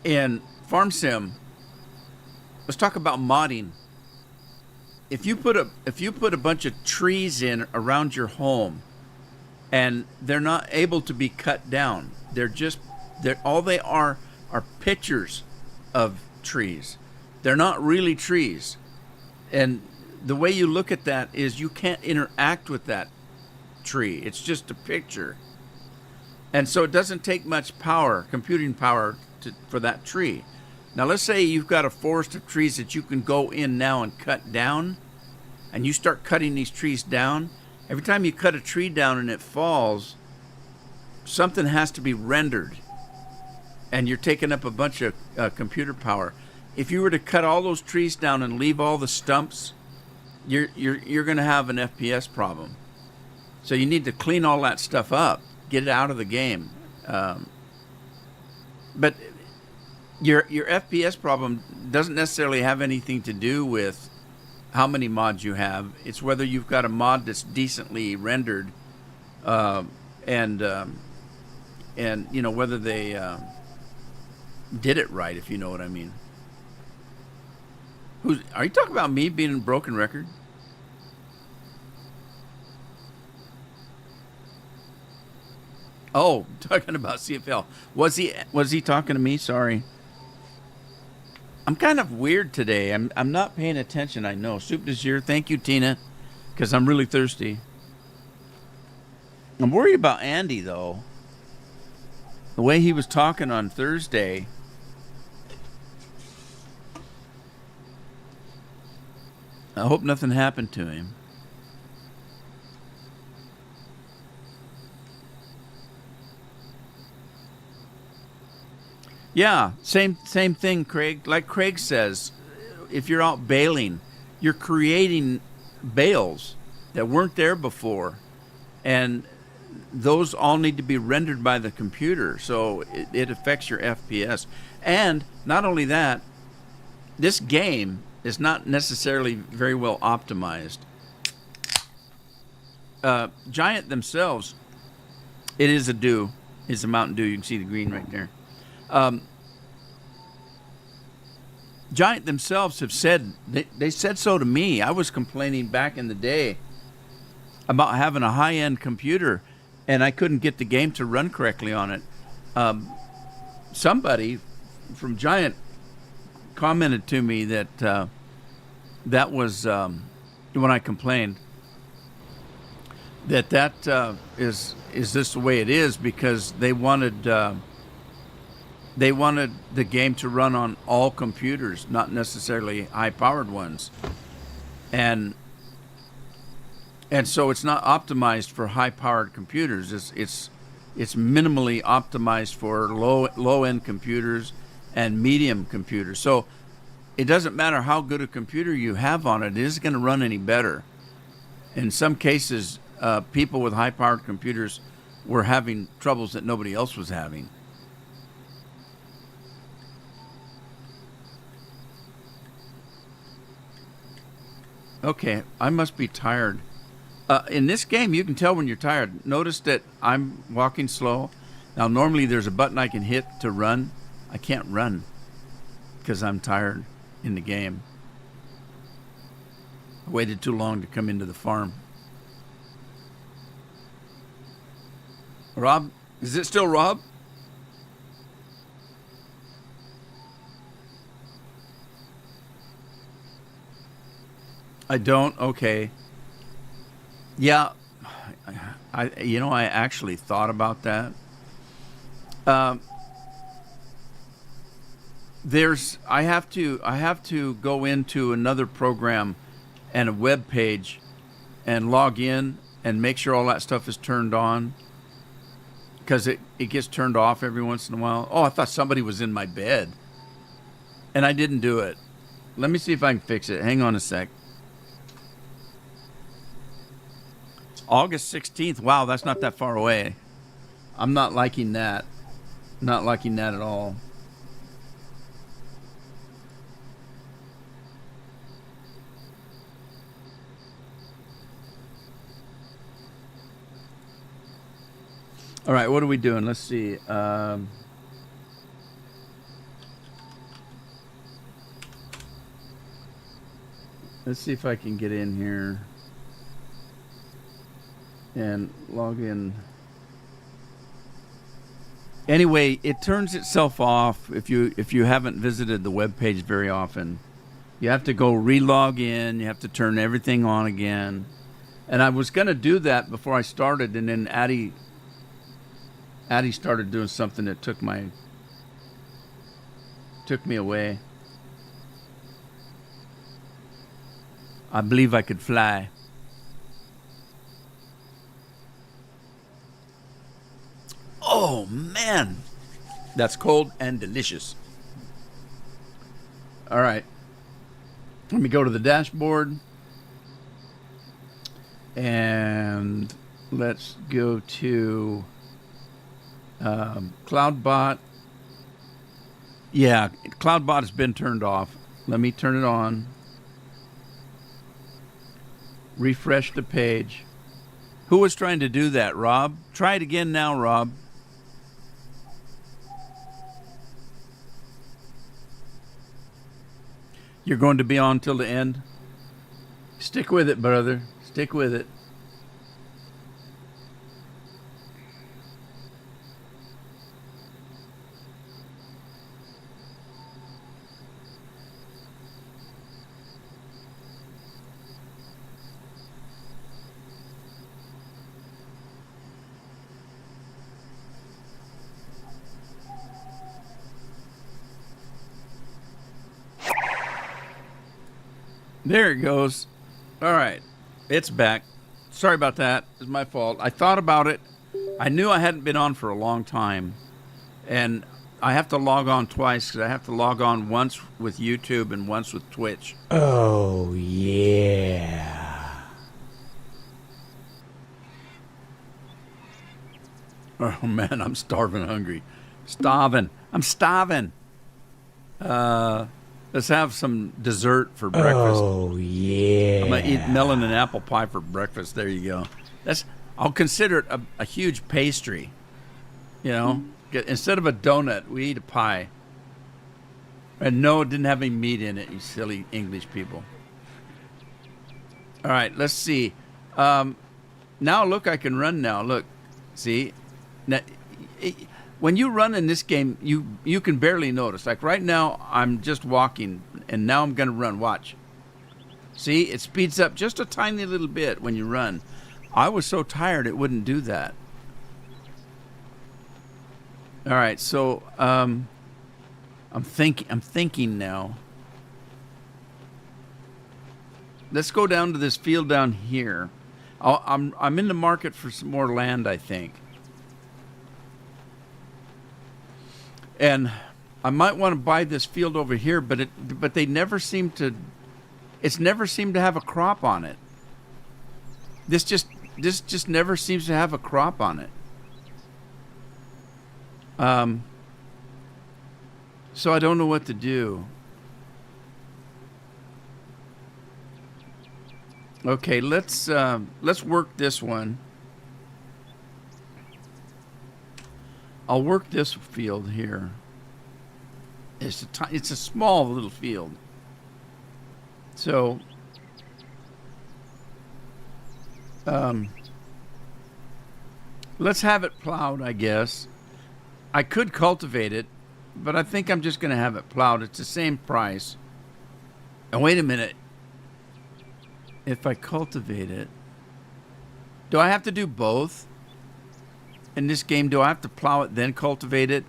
in Farm Sim, let's talk about modding. If you put a bunch of trees in around your home, and they're not able to be cut down, all they are pictures of trees. They're not really trees, and the way you look at that is you can't interact with that tree. It's just a picture, and so it doesn't take much power, computing power, for that tree. Now let's say you've got a forest of trees that you can go in now and cut down, and you start cutting these trees down. Every time you cut a tree down and it falls, something has to be rendered, and you're taking up a bunch of computer power. If you were to cut all those trees down and leave all the stumps, you're going to have an FPS problem. So you need to clean all that stuff up, get it out of the game. But your FPS problem doesn't necessarily have anything to do with how many mods you have. It's whether you've got a mod that's decently rendered, and you know, whether they did it right, if you know what I mean. Are you talking about me being a broken record? Oh, talking about CFL. Was he talking to me? Sorry. I'm kind of weird today. I'm not paying attention, I know. Soup de jour. Thank you, Tina, because I'm really thirsty. I'm worried about Andy, though. The way he was talking on Thursday. I hope nothing happened to him. Yeah, same thing, Craig. Like Craig says, if you're out baling, you're creating bales that weren't there before, and those all need to be rendered by the computer, so it affects your FPS. And not only that, this game is not necessarily very well optimized. Giant themselves, it is a dew. It's a Mountain Dew. You can see the green right there. Giant themselves have said, they said so to me. I was complaining back in the day about having a high-end computer, and I couldn't get the game to run correctly on it. Somebody from Giant commented to me that that was when I complained that is this the way it is, because they wanted the game to run on all computers, not necessarily high-powered ones, and so it's not optimized for high-powered computers. It's minimally optimized for low-end computers and medium computers. So it doesn't matter how good a computer you have on it; it isn't going to run any better. In some cases, people with high-powered computers were having troubles that nobody else was having. Okay, I must be tired. In this game, you can tell when you're tired. Notice that I'm walking slow. Now, normally there's a button I can hit to run. I can't run because I'm tired in the game. I waited too long to come into the farm. Rob, is it still Rob? I don't? Okay. Yeah, I actually thought about that. Um, I have to go into another program and a web page and log in and make sure all that stuff is turned on, because it gets turned off every once in a while. Oh, I thought somebody was in my bed, and I didn't do it. Let me see if I can fix it. Hang on a sec. August 16th. Wow, that's not that far away. I'm not liking that. Not liking that at all. All right, what are we doing? Let's see. Let's see if I can get in here and log in. Anyway, it turns itself off if you haven't visited the web page very often. You have to go re-log in. You have to turn everything on again. And I was going to do that before I started, and then Addie started doing something that took me away. I believe I could fly. Oh man, that's cold and delicious. All right, let me go to the dashboard and let's go to CloudBot. Yeah, CloudBot has been turned off. Let me turn it on. Refresh the page. Who was trying to do that, Rob? Try it again now, Rob. You're going to be on till the end? Stick with it, brother. Stick with it. There it goes. All right. It's back. Sorry about that. It's my fault. I thought about it. I knew I hadn't been on for a long time. And I have to log on twice because I have to log on once with YouTube and once with Twitch. Oh, yeah. Oh, man, I'm starving hungry. Starving. I'm starving. Let's have some dessert for breakfast. Oh, yeah. I'm going to eat melon and apple pie for breakfast. There you go. I'll consider it a huge pastry. You know, instead of a donut, we eat a pie. And no, it didn't have any meat in it, you silly English people. All right, let's see. Now, look, I can run now. Look, see? Now, when you run in this game, you can barely notice. Like right now, I'm just walking, and now I'm going to run. Watch. See, it speeds up just a tiny little bit when you run. I was so tired it wouldn't do that. All right, so I'm thinking now. Let's go down to this field down here. I'm in the market for some more land, I think. And I might want to buy this field over here, but they never seem to. It's never seemed to have a crop on it. This just never seems to have a crop on it. So I don't know what to do. Okay, let's work this one. I'll work this field here. It's a small little field. So, let's have it plowed, I guess. I could cultivate it, but I think I'm just going to have it plowed. It's the same price. And wait a minute. If I cultivate it, Do I have to do both? In this game, do I have to plow it, then cultivate it?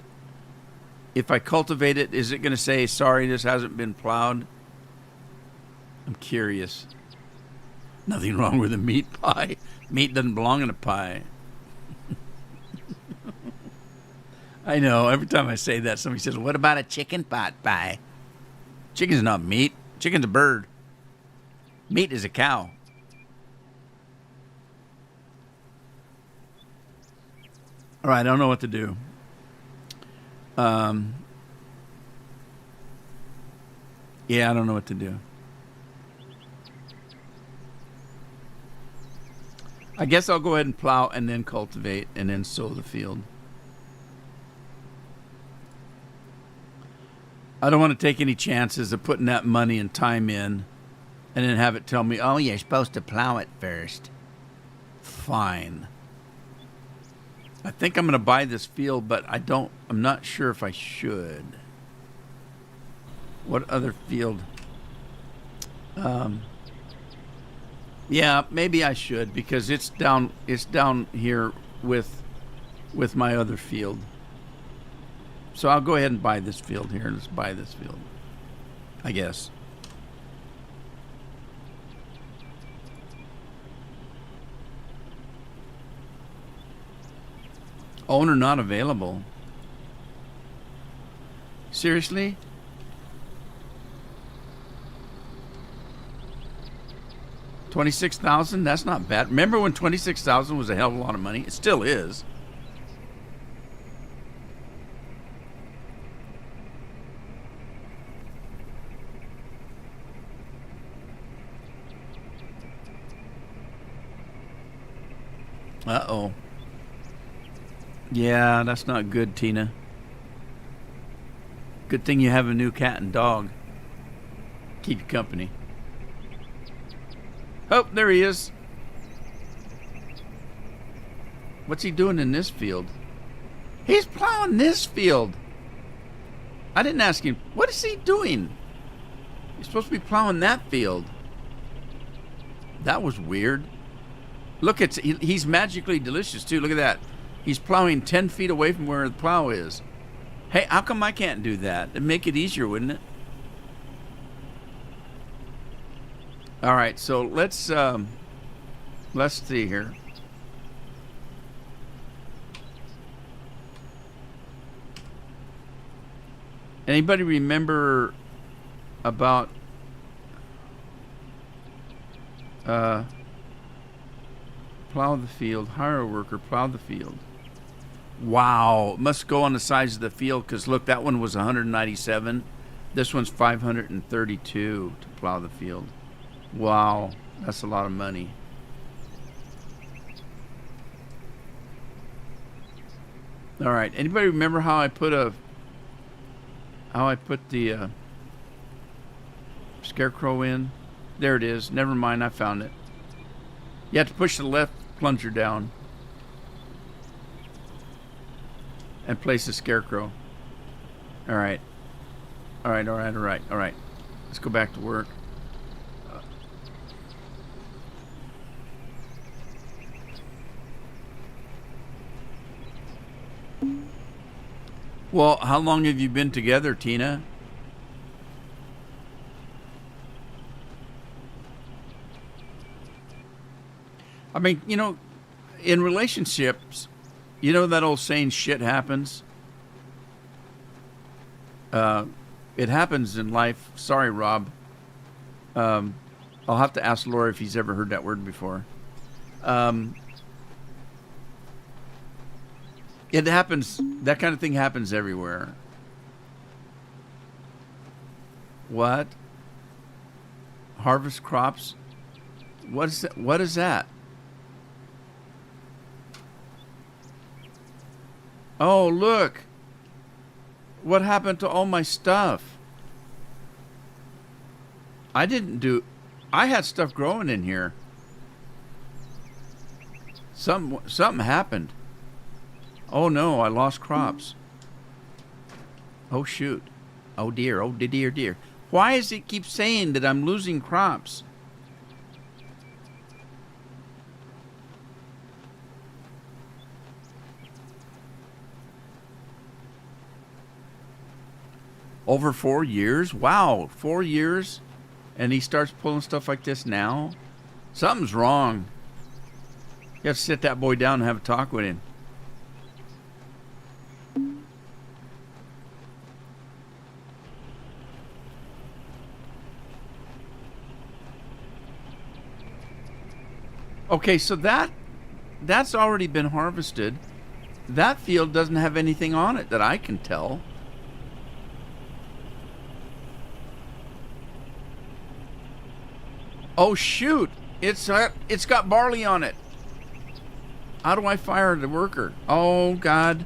If I cultivate it, is it going to say, sorry, this hasn't been plowed? I'm curious. Nothing wrong with a meat pie. Meat doesn't belong in a pie. I know. Every time I say that, somebody says, what about a chicken pot pie? Chicken's not meat. Chicken's a bird. Meat is a cow. All right, I don't know what to do. Yeah, I don't know what to do. I guess I'll go ahead and plow and then cultivate and then sow the field. I don't want to take any chances of putting that money and time in and then have it tell me, oh, you're supposed to plow it first. Fine. I think I'm going to buy this field, but I'm not sure if I should. What other field? Yeah, maybe I should because it's down here with my other field. So I'll go ahead and buy this field here. Let's buy this field, I guess. Owner not available. Seriously? $26,000? That's not bad. Remember when $26,000 was a hell of a lot of money? It still is. Uh-oh. Yeah, that's not good, Tina. Good thing you have a new cat and dog. Keep you company. Oh, there he is. What's he doing in this field? He's plowing this field. I didn't ask him. What is he doing? He's supposed to be plowing that field. That was weird. Look, he's magically delicious, too. Look at that. He's plowing 10 feet away from where the plow is. Hey, how come I can't do that? It'd make it easier, wouldn't it? All right, so let's see here. Anybody remember about plow the field, hire a worker, plow the field? Wow, it must go on the size of the field because look, that one was 197. This one's 532 to plow the field. Wow, that's a lot of money. All right, anybody remember how I put the scarecrow in? There it is. Never mind, I found it. You have to push the left plunger down and place the scarecrow. All right. All right. Let's go back to work. Well, how long have you been together, Tina? I mean, you know, in relationships, you know that old saying, shit happens? It happens in life. Sorry, Rob. I'll have to ask Laura if he's ever heard that word before. It happens. That kind of thing happens everywhere. What? Harvest crops? What is that? What is that? Oh, look. What happened to all my stuff? I had stuff growing in here. Something happened. Oh no, I lost crops. Oh shoot. Oh dear, oh dear. Why does it keep saying that I'm losing crops? Over 4 years? Wow, 4 years? And he starts pulling stuff like this now? Something's wrong. You have to sit that boy down and have a talk with him. Okay, so that's already been harvested. That field doesn't have anything on it that I can tell. Oh shoot! It's got barley on it. How do I fire the worker? Oh God!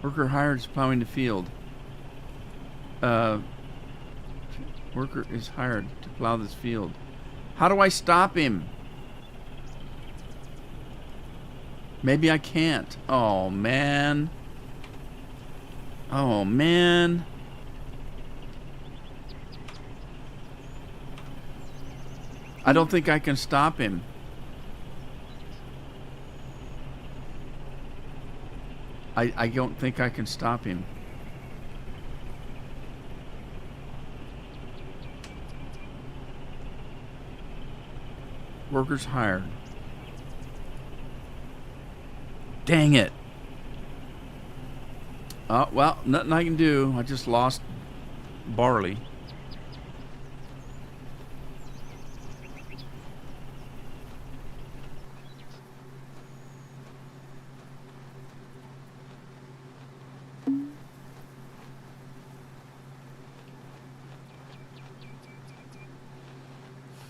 Worker hired is plowing the field. Worker is hired to plow this field. How do I stop him? Maybe I can't. Oh man. Oh man. I don't think I can stop him. I don't think I can stop him. Workers hired. Dang it. Well, nothing I can do. I just lost barley.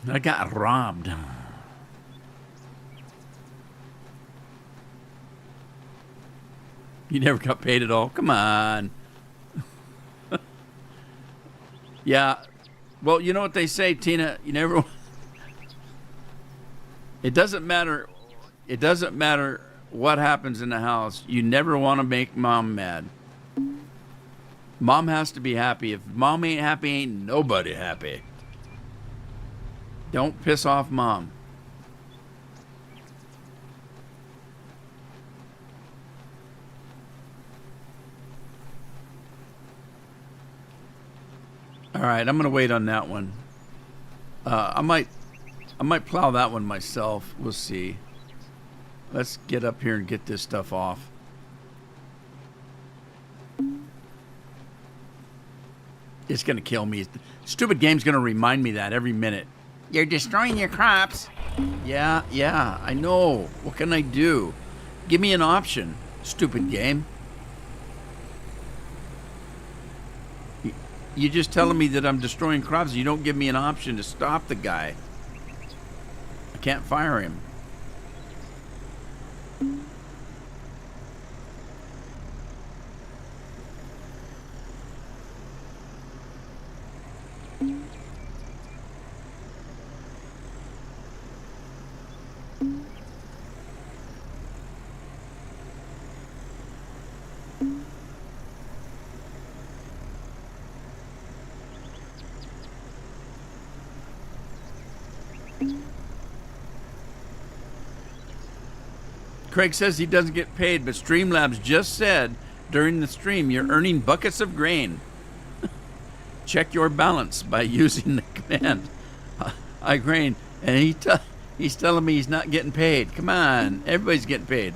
I got robbed. You never got paid at all? Come on. Yeah. Well, you know what they say, Tina. You never... It doesn't matter. It doesn't matter what happens in the house. You never want to make mom mad. Mom has to be happy. If mom ain't happy, ain't nobody happy. Don't piss off mom. All right, I'm gonna wait on that one. I might plow that one myself. We'll see. Let's get up here and get this stuff off. It's gonna kill me. Stupid game's gonna remind me that every minute. You're destroying your crops. Yeah, I know. What can I do? Give me an option, stupid game. You're just telling me that I'm destroying crops. You don't give me an option to stop the guy. I can't fire him. Craig says he doesn't get paid, but Streamlabs just said during the stream you're earning buckets of grain. Check your balance by using the command iGrain. And he's telling me he's not getting paid. Come on, everybody's getting paid.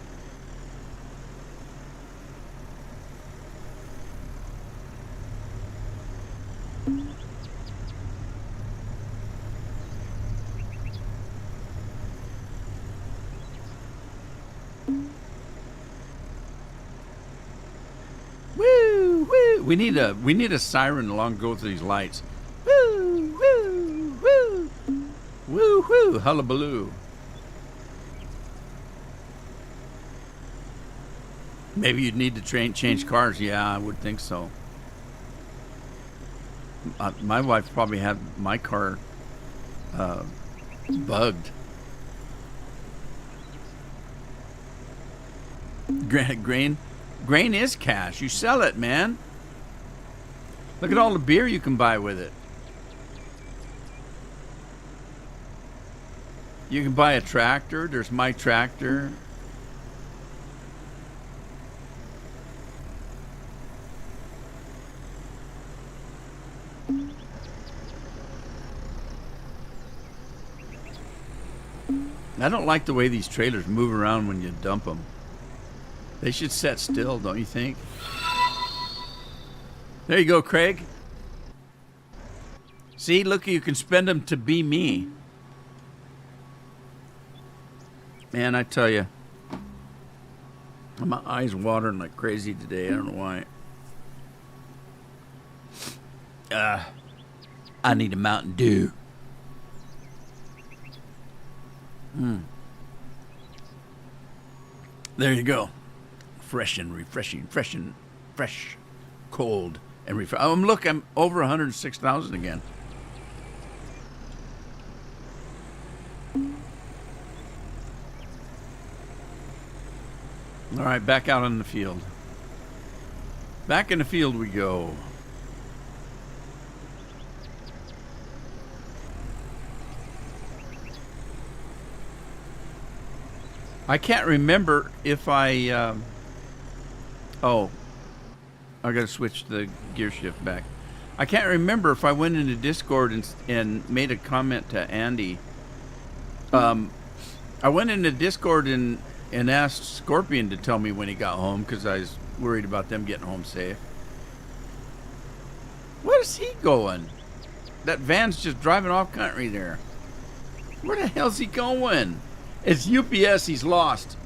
We need a siren along go through these lights. Woo, woo, woo. Woo, woo, hullabaloo. Maybe you'd need to change cars. Yeah, I would think so. My wife probably had my car bugged. Grain is cash. You sell it, man. Look at all the beer you can buy with it. You can buy a tractor. There's my tractor. I don't like the way these trailers move around when you dump them. They should set still, don't you think? There you go, Craig. See, look, you can spend them to be me. Man, I tell you, my eyes watering like crazy today. I don't know why. I need a Mountain Dew. There you go. Fresh and refreshing. Fresh, cold, and refreshing. Look, I'm over 106,000 again. All right, back out in the field. Back in the field we go. I can't remember if I... I gotta switch the gear shift back. I can't remember if I went into Discord and made a comment to Andy. I went into Discord and asked Scorpion to tell me when he got home because I was worried about them getting home safe. Where's he going? That van's just driving off country there. Where the hell's he going? It's UPS. He's lost.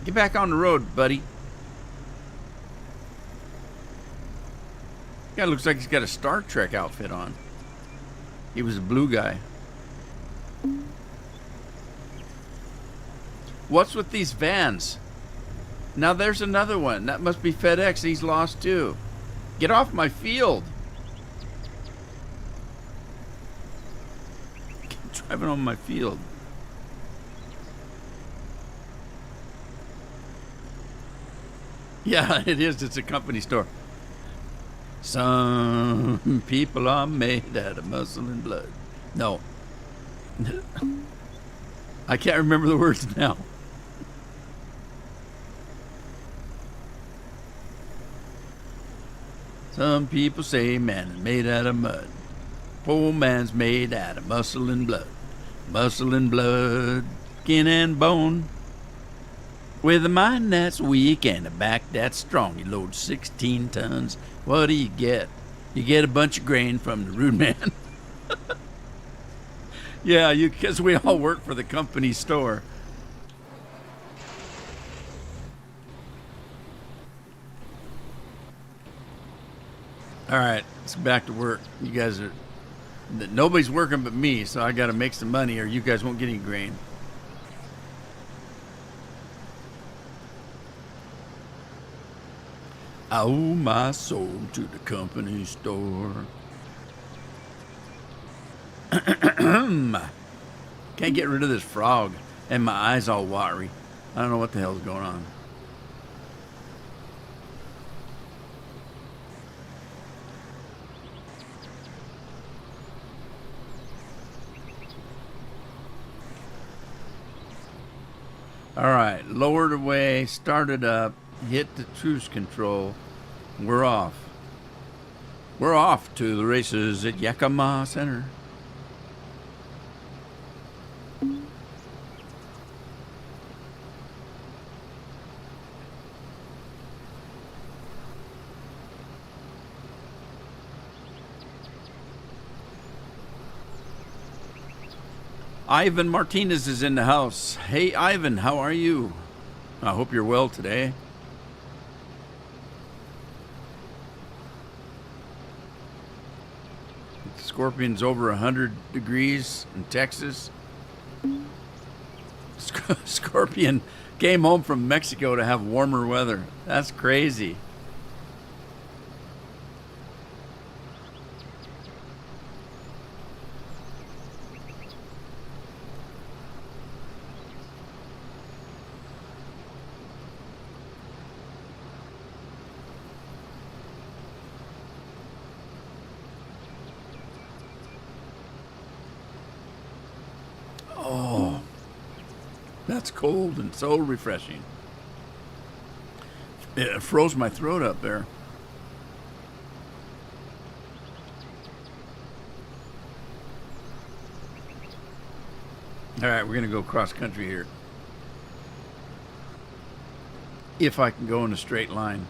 Get back on the road, buddy. Guy looks like he's got a Star Trek outfit on. He was a blue guy. What's with these vans? Now there's another one. That must be FedEx. He's lost too. Get off my field. Keep driving on my field. Yeah, it is. It's a company store. Some people are made out of muscle and blood. No. I can't remember the words now. Some people say man is made out of mud. Poor man's made out of muscle and blood. Muscle and blood, skin and bone. With a mind that's weak and a back that's strong, you load 16 tons. What do you get? You get a bunch of grain from the rude man. Yeah, because we all work for the company store. All right, let's get back to work. You guys are... Nobody's working but me, so I got to make some money or you guys won't get any grain. I owe my soul to the company store. Can't get rid of this frog, and my eyes all watery. I don't know what the hell's going on. All right, lowered away, started up, hit the cruise control. We're off. We're off to the races at Yakima Center. Ivan Martinez is in the house. Hey, Ivan, how are you? I hope you're well today. Scorpion's over 100 degrees in Texas. Scorpion came home from Mexico to have warmer weather. That's crazy. Oh, that's cold and so refreshing. It froze my throat up there. All right, we're going to go cross country here. If I can go in a straight line.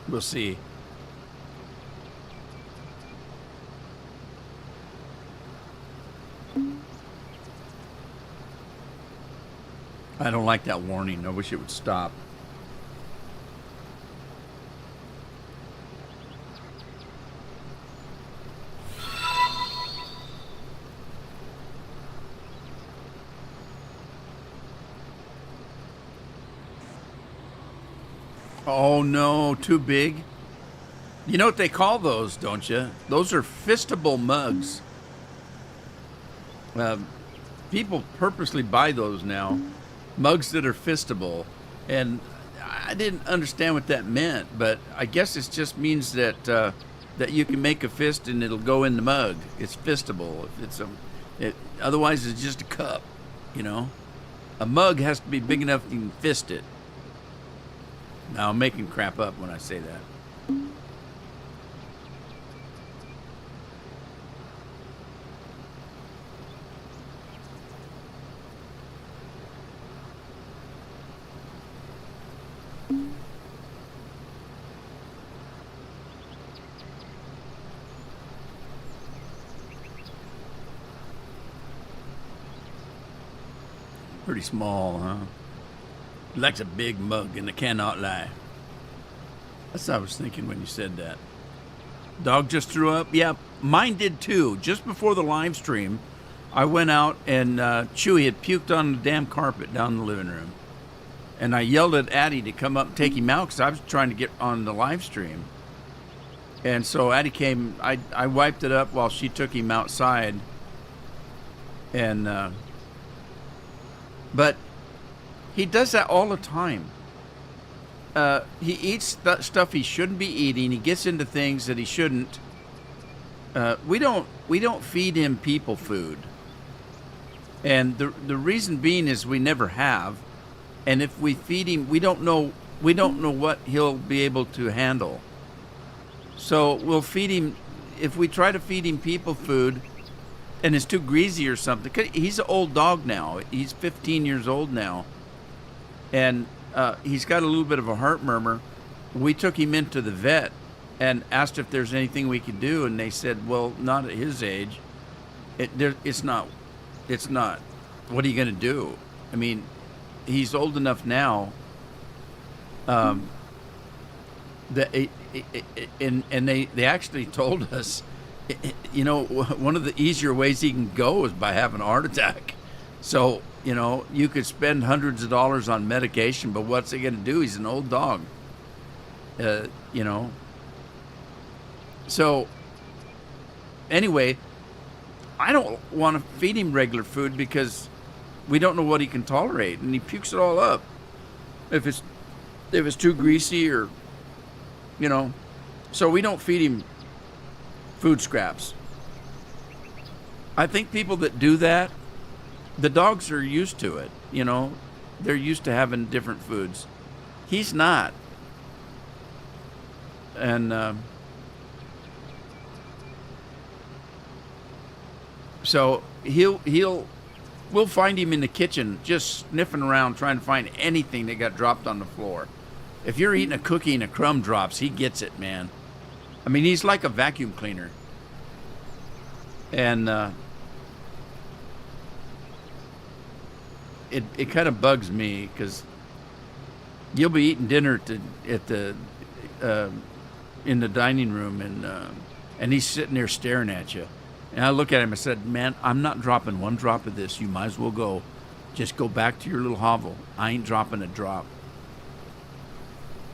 We'll see. I don't like that warning. I wish it would stop. Oh no, too big. You know what they call those, don't you? Those are fistable mugs. People purposely buy those now, mugs that are fistable, and I didn't understand what that meant, but I guess it just means that that you can make a fist and it'll go in the mug. It's fistable. If it's otherwise it's just a cup, you know. A mug has to be big enough you can fist it. Now I'm making crap up when I say that. Pretty small, huh? Likes a big mug, and I cannot lie. That's what I was thinking when you said that. Dog just threw up? Yeah, mine did too. Just before the live stream, I went out and Chewy had puked on the damn carpet down in the living room. And I yelled at Addie to come up and take him out because I was trying to get on the live stream. And so Addie came, I wiped it up while she took him outside. And, but he does that all the time. He eats stuff he shouldn't be eating. He gets into things that he shouldn't. We don't feed him people food. And the reason being is we never have. And if we feed him, we don't know what he'll be able to handle. So we'll feed him, if we try to feed him people food and it's too greasy or something, 'cause he's an old dog now. He's 15 years old now. And he's got a little bit of a heart murmur. We took him into the vet and asked if there's anything we could do, and they said, well, not at his age. It's not. What are you going to do? I mean, he's old enough now that and they actually told us, you know, one of the easier ways he can go is by having a heart attack. So, you know, you could spend hundreds of dollars on medication, but what's he going to do? He's an old dog, you know. So, anyway, I don't want to feed him regular food because we don't know what he can tolerate, and he pukes it all up. If it's too greasy or, you know, so we don't feed him food scraps. I think people that do that, the dogs are used to it, you know. They're used to having different foods. He's not. And so we'll find him in the kitchen just sniffing around trying to find anything that got dropped on the floor. If you're eating a cookie and a crumb drops, he gets it, man. I mean, he's like a vacuum cleaner. And it kind of bugs me because you'll be eating dinner in the dining room and he's sitting there staring at you. And I look at him and said, man, I'm not dropping one drop of this. You might as well go. Just go back to your little hovel. I ain't dropping a drop.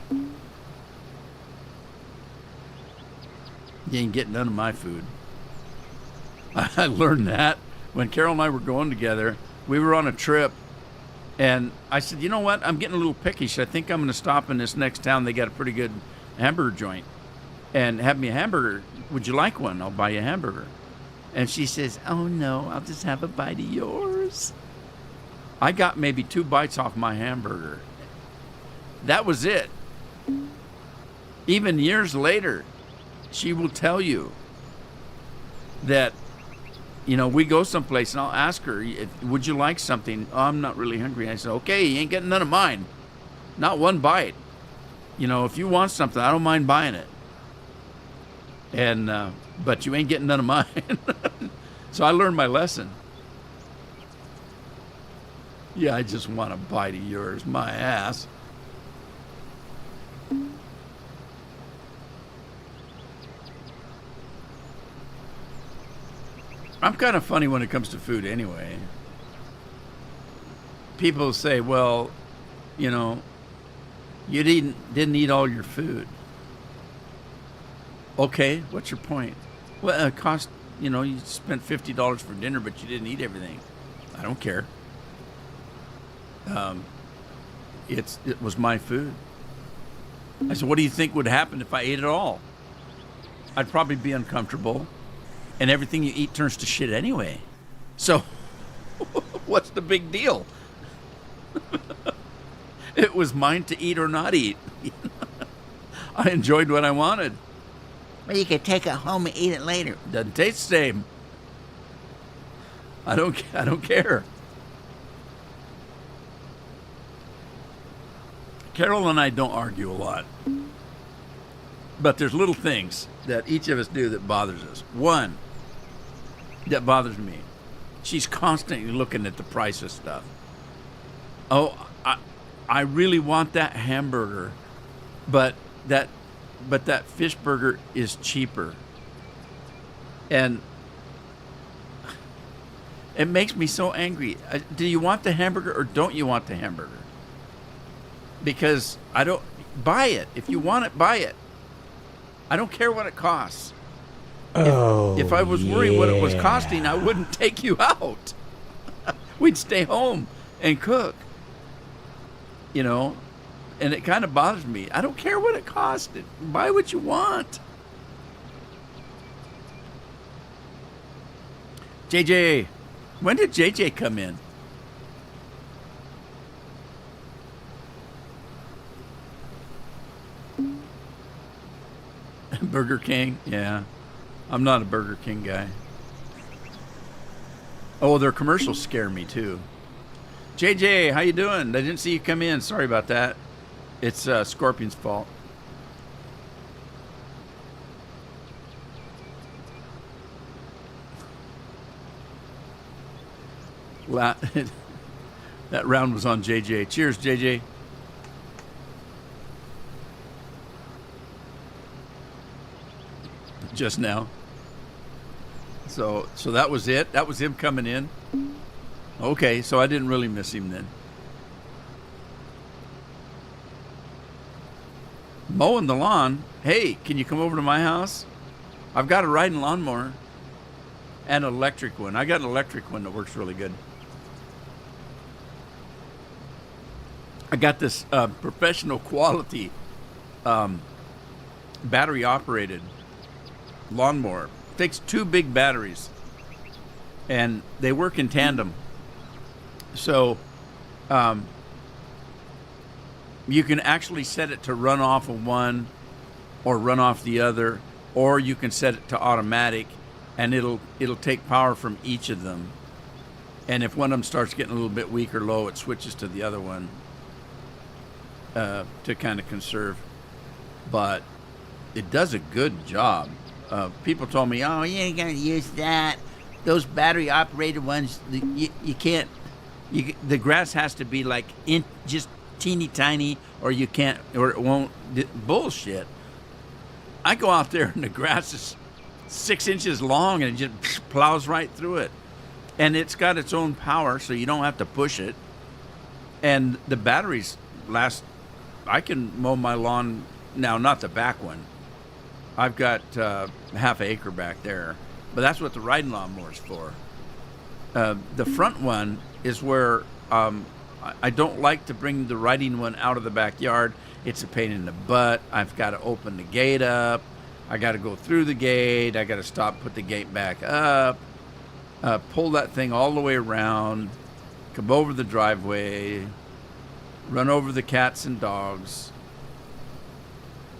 You ain't getting none of my food. I learned that when Carol and I were going together. We were on a trip, and I said, you know what? I'm getting a little pickish. I think I'm going to stop in this next town. They got a pretty good hamburger joint. And have me a hamburger. Would you like one? I'll buy you a hamburger. And she says, oh, no, I'll just have a bite of yours. I got maybe 2 bites off my hamburger. That was it. Even years later, she will tell you that we go someplace and I'll ask her, would you like something? Oh, I'm not really hungry. I say, okay, you ain't getting none of mine. Not one bite. If you want something, I don't mind buying it. And, but you ain't getting none of mine. So I learned my lesson. Yeah, I just want a bite of yours, my ass. I'm kind of funny when it comes to food anyway. People say, well, you didn't eat all your food. Okay, what's your point? Well, it cost, you spent $50 for dinner, but you didn't eat everything. I don't care. It was my food. I said, what do you think would happen if I ate it all? I'd probably be uncomfortable, and everything you eat turns to shit anyway. So, what's the big deal? It was mine to eat or not eat. I enjoyed what I wanted. Well, you could take it home and eat it later. Doesn't taste the same. I don't care. Carol and I don't argue a lot. But there's little things that each of us do that bothers us. One that bothers me. She's constantly looking at the price of stuff. Oh, I really want that hamburger, but that fish burger is cheaper. And it makes me so angry. Do you want the hamburger or don't you want the hamburger? Because buy it. If you want it, buy it. I don't care what it costs. If I was worried what it was costing, I wouldn't take you out. We'd stay home and cook. And it kind of bothers me. I don't care what it costs. Buy what you want. JJ, when did JJ come in? Burger King? Yeah. I'm not a Burger King guy. Oh, their commercials scare me too. JJ, how you doing? I didn't see you come in. Sorry about that. It's Scorpion's fault. That round was on JJ. Cheers, JJ. Just now. So that was it? That was him coming in? Okay, so I didn't really miss him then. Mowing the lawn. Hey, can you come over to my house? I've got a riding lawnmower and an electric one. I got an electric one that works really good. I got this professional quality battery operated lawnmower. Takes 2 big batteries and they work in tandem. So you can actually set it to run off of one or run off the other, or you can set it to automatic and it'll take power from each of them. And if one of them starts getting a little bit weak or low, it switches to the other one to kind of conserve. But it does a good job. People told me, oh, you ain't going to use that. Those battery-operated ones, you can't. The grass has to be like just teeny tiny, or you can't, or it won't. Bullshit. I go out there and the grass is 6 inches long and it just plows right through it. And it's got its own power, so you don't have to push it. And the batteries last. I can mow my lawn now, not the back one. I've got half an acre back there, but that's what the riding lawnmower's for. The front one is where I don't like to bring the riding one out of the backyard. It's a pain in the butt. I've got to open the gate up. I got to go through the gate. I got to stop, put the gate back up, pull that thing all the way around, come over the driveway, run over the cats and dogs.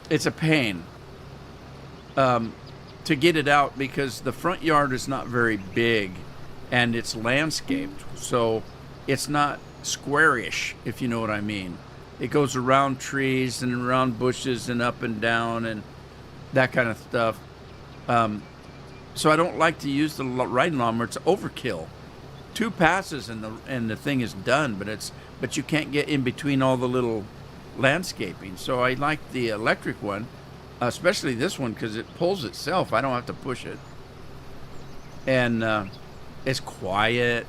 It's a pain. to get it out because the front yard is not very big and it's landscaped. So it's not squarish, if you know what I mean. It goes around trees and around bushes and up and down and that kind of stuff. So I don't like to use the riding lawnmower. It's overkill. 2 passes and the thing is done, but you can't get in between all the little landscaping. So I like the electric one, especially this one because it pulls itself. I don't have to push it. And it's quiet.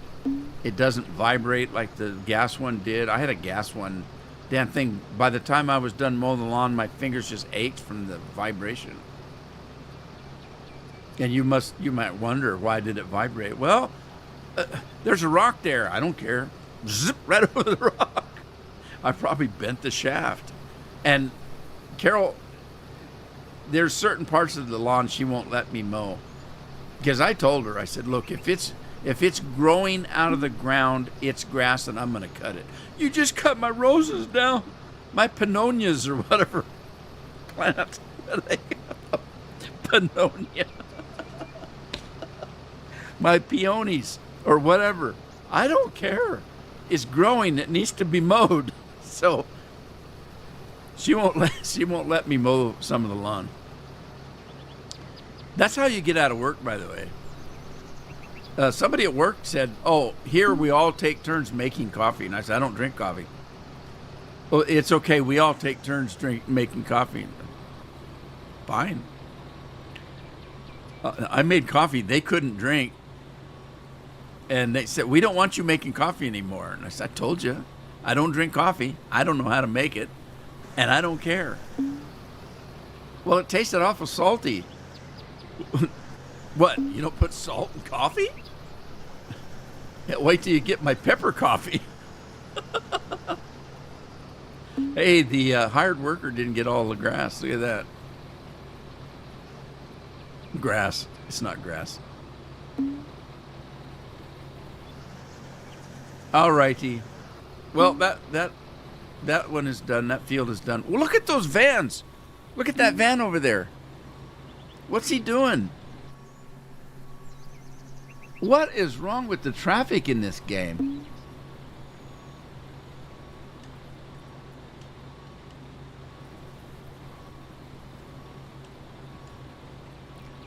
It doesn't vibrate like the gas one did. I had a gas one. Damn thing, by the time I was done mowing the lawn, my fingers just ached from the vibration. And you might wonder, why did it vibrate? Well, there's a rock there. I don't care. Zip right over the rock. I probably bent the shaft. And Carol, there's certain parts of the lawn she won't let me mow. Because I told her, I said, look, if it's growing out of the ground, it's grass, and I'm going to cut it. You just cut my roses down, my pinonias or whatever plant. Pinonia. My peonies or whatever. I don't care. It's growing. It needs to be mowed. So she won't let me mow some of the lawn. That's how you get out of work, by the way. Somebody at work said, oh, here we all take turns making coffee. And I said, I don't drink coffee. Well, it's okay. We all take turns making coffee. Fine. I made coffee. They couldn't drink. And they said, we don't want you making coffee anymore. And I said, I told you, I don't drink coffee. I don't know how to make it. And I don't care. Well, it tasted awful salty. What? You don't put salt in coffee? Yeah, wait till you get my pepper coffee. Hey, the hired worker didn't get all the grass. Look at that. Grass. It's not grass. All righty. Well, that one is done. That field is done. Well, look at those vans. Look at that van over there. What's he doing? What is wrong with the traffic in this game?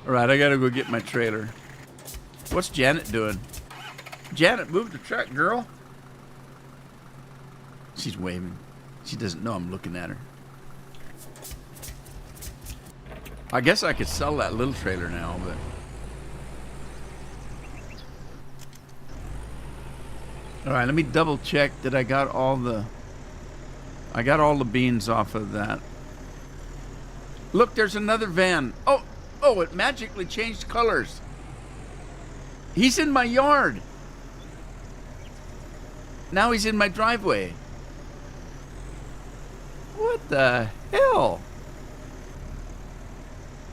All right, I gotta go get my trailer. What's Janet doing? Janet, move the truck, girl. She's waving. She doesn't know I'm looking at her. I guess I could sell that little trailer now, but... All right, let me double check that I got all the beans off of that. Look, there's another van. Oh, it magically changed colors. He's in my yard. Now he's in my driveway. What the hell?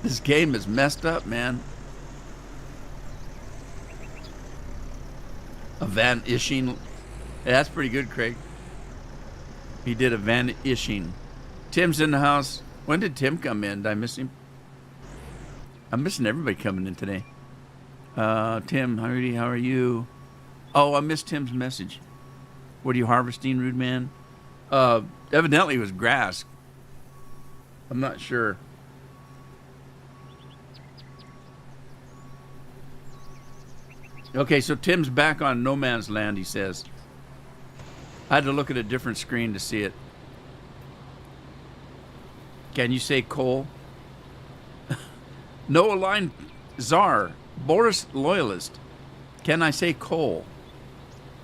This game is messed up, man. A van-ishing. Yeah, that's pretty good, Craig. He did a van-ishing. Tim's in the house. When did Tim come in? Did I miss him? I'm missing everybody coming in today. Tim, how are you? Oh, I missed Tim's message. What are you harvesting, rude man? Evidently it was grass. I'm not sure. Okay, so Tim's back on no man's land, he says. I had to look at a different screen to see it. Can you say coal? No aligned czar. Boris loyalist. Can I say coal?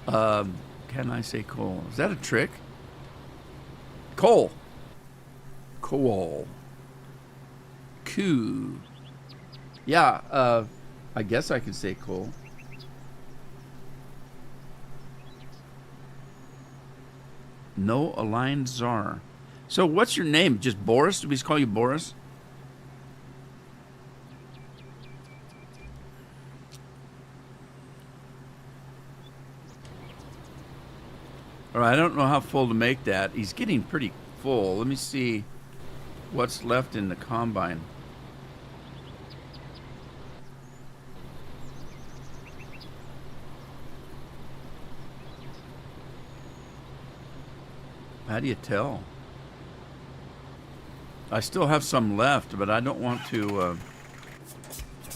Can I say coal? Is that a trick? Coal. Coal. Coo. Yeah, I guess I could say coal. No aligned czar. So what's your name? Just Boris? Do we just call you Boris? All right, I don't know how full to make that. He's getting pretty full. Let me see what's left in the combine. How do you tell? I still have some left, but I don't want to.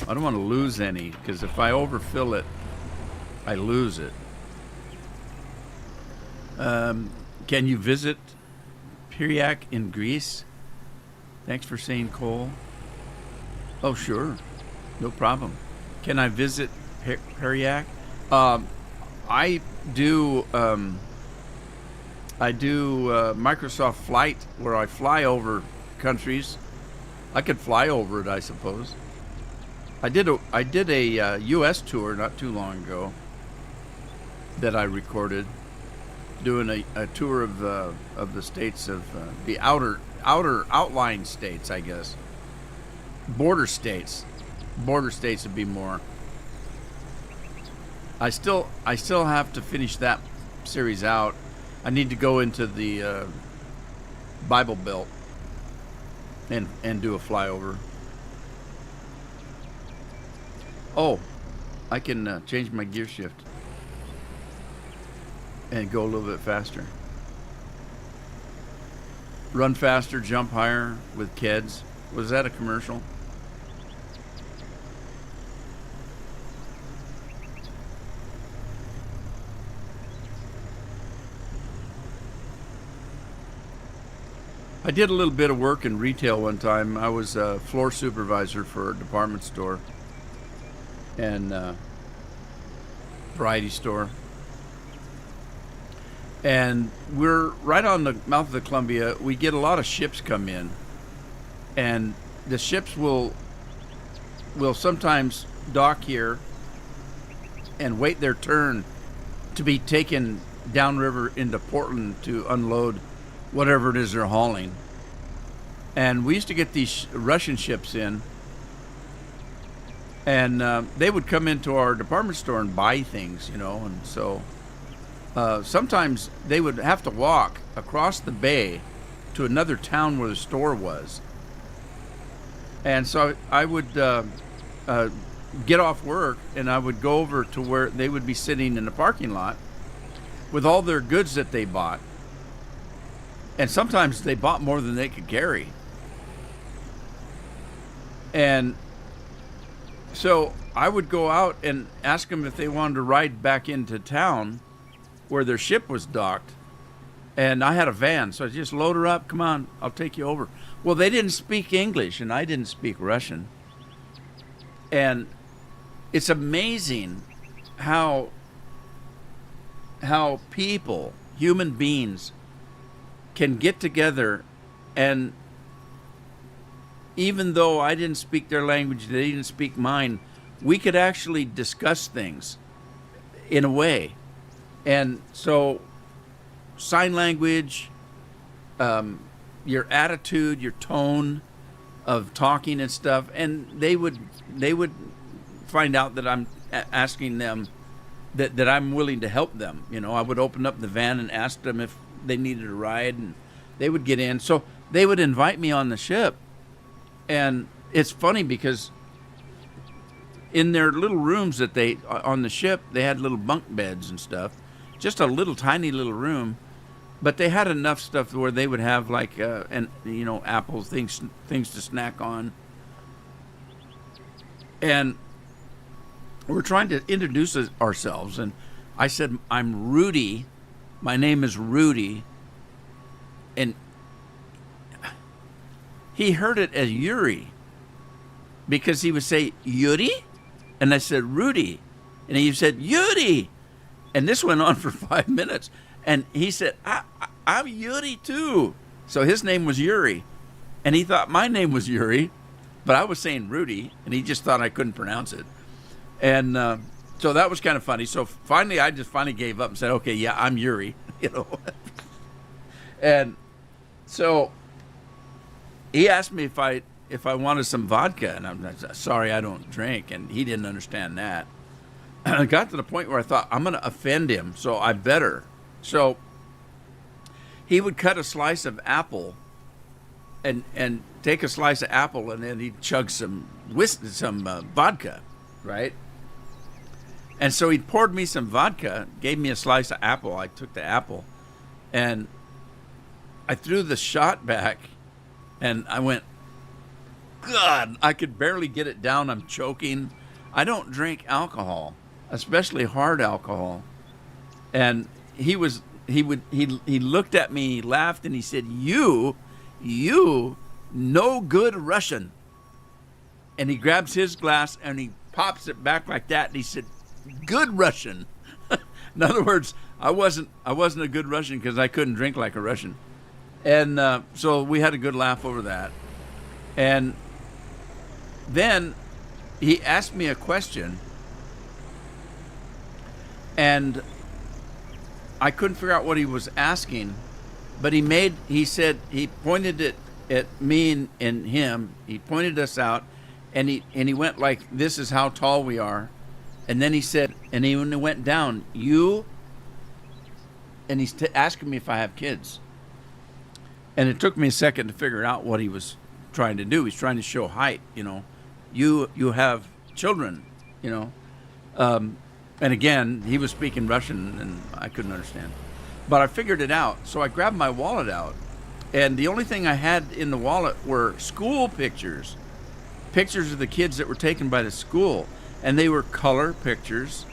I don't want to lose any, because if I overfill it, I lose it. Can you visit Piriac in Greece? Thanks for saying, Cole. Oh, sure. No problem. Can I visit Piriac? I do Microsoft Flight, where I fly over countries. I could fly over it, I suppose. I did a U.S. tour not too long ago that I recorded, doing a tour of the states of the outer outlying states, I guess. Border states would be more. I still have to finish that series out. I need to go into the Bible Belt and do a flyover. Oh, I can change my gear shift and go a little bit faster. Run faster, jump higher with kids. Was that a commercial? I did a little bit of work in retail one time. I was a floor supervisor for a department store and variety store. And we're right on the mouth of the Columbia. We get a lot of ships come in, and the ships will sometimes dock here and wait their turn to be taken downriver into Portland to unload whatever it is they're hauling. And we used to get these Russian ships in, and they would come into our department store and buy things, and so sometimes they would have to walk across the bay to another town where the store was. And so I would get off work, and I would go over to where they would be sitting in the parking lot with all their goods that they bought. And sometimes they bought more than they could carry. And so I would go out and ask them if they wanted to ride back into town where their ship was docked. And I had a van, so I just load her up. Come on, I'll take you over. Well, they didn't speak English, and I didn't speak Russian. And it's amazing how people, human beings, can get together, and even though I didn't speak their language, they didn't speak mine, we could actually discuss things in a way. And so sign language, your attitude, your tone of talking and stuff, and they would find out that I'm asking them that I'm willing to help them. I would open up the van and ask them if they needed a ride, and they would get in. So they would invite me on the ship. And it's funny because in their little rooms that on the ship, they had little bunk beds and stuff, just a little tiny little room, but they had enough stuff where they would have like apples, things to snack on. And we're trying to introduce ourselves, and I said, I'm Rudy. My name is Rudy. And he heard it as Yuri, because he would say, Yuri? And I said, Rudy. And he said, Yuri. And this went on for 5 minutes. And he said, I'm Yuri too. So his name was Yuri. And he thought my name was Yuri, but I was saying Rudy, and he just thought I couldn't pronounce it. And so that was kind of funny. So finally, I just gave up and said, okay, yeah, I'm Yuri, And so he asked me if I wanted some vodka, and I'm sorry, I don't drink, and he didn't understand that. I got to the point where I thought, I'm going to offend him, so I better. So he would cut a slice of apple and take a slice of apple, and then he'd chug some vodka, right? And so he poured me some vodka, gave me a slice of apple. I took the apple, and I threw the shot back, and I went, God, I could barely get it down. I'm choking. I don't drink alcohol, especially hard alcohol. And he looked at me, he laughed, and he said, you no good Russian. And he grabs his glass and he pops it back like that, and he said, good Russian. In other words, I wasn't a good Russian because I couldn't drink like a Russian. And so we had a good laugh over that. And then he asked me a question, and I couldn't figure out what he was asking, but he said, he pointed it at me and him. He pointed us out, and he went like, this is how tall we are. And then he said, and when he went down, and he's asking me if I have kids. And it took me a second to figure out what he was trying to do. He's trying to show height, you have children, and again, he was speaking Russian and I couldn't understand, but I figured it out. So I grabbed my wallet out, and the only thing I had in the wallet were school pictures of the kids that were taken by the school, and they were color pictures,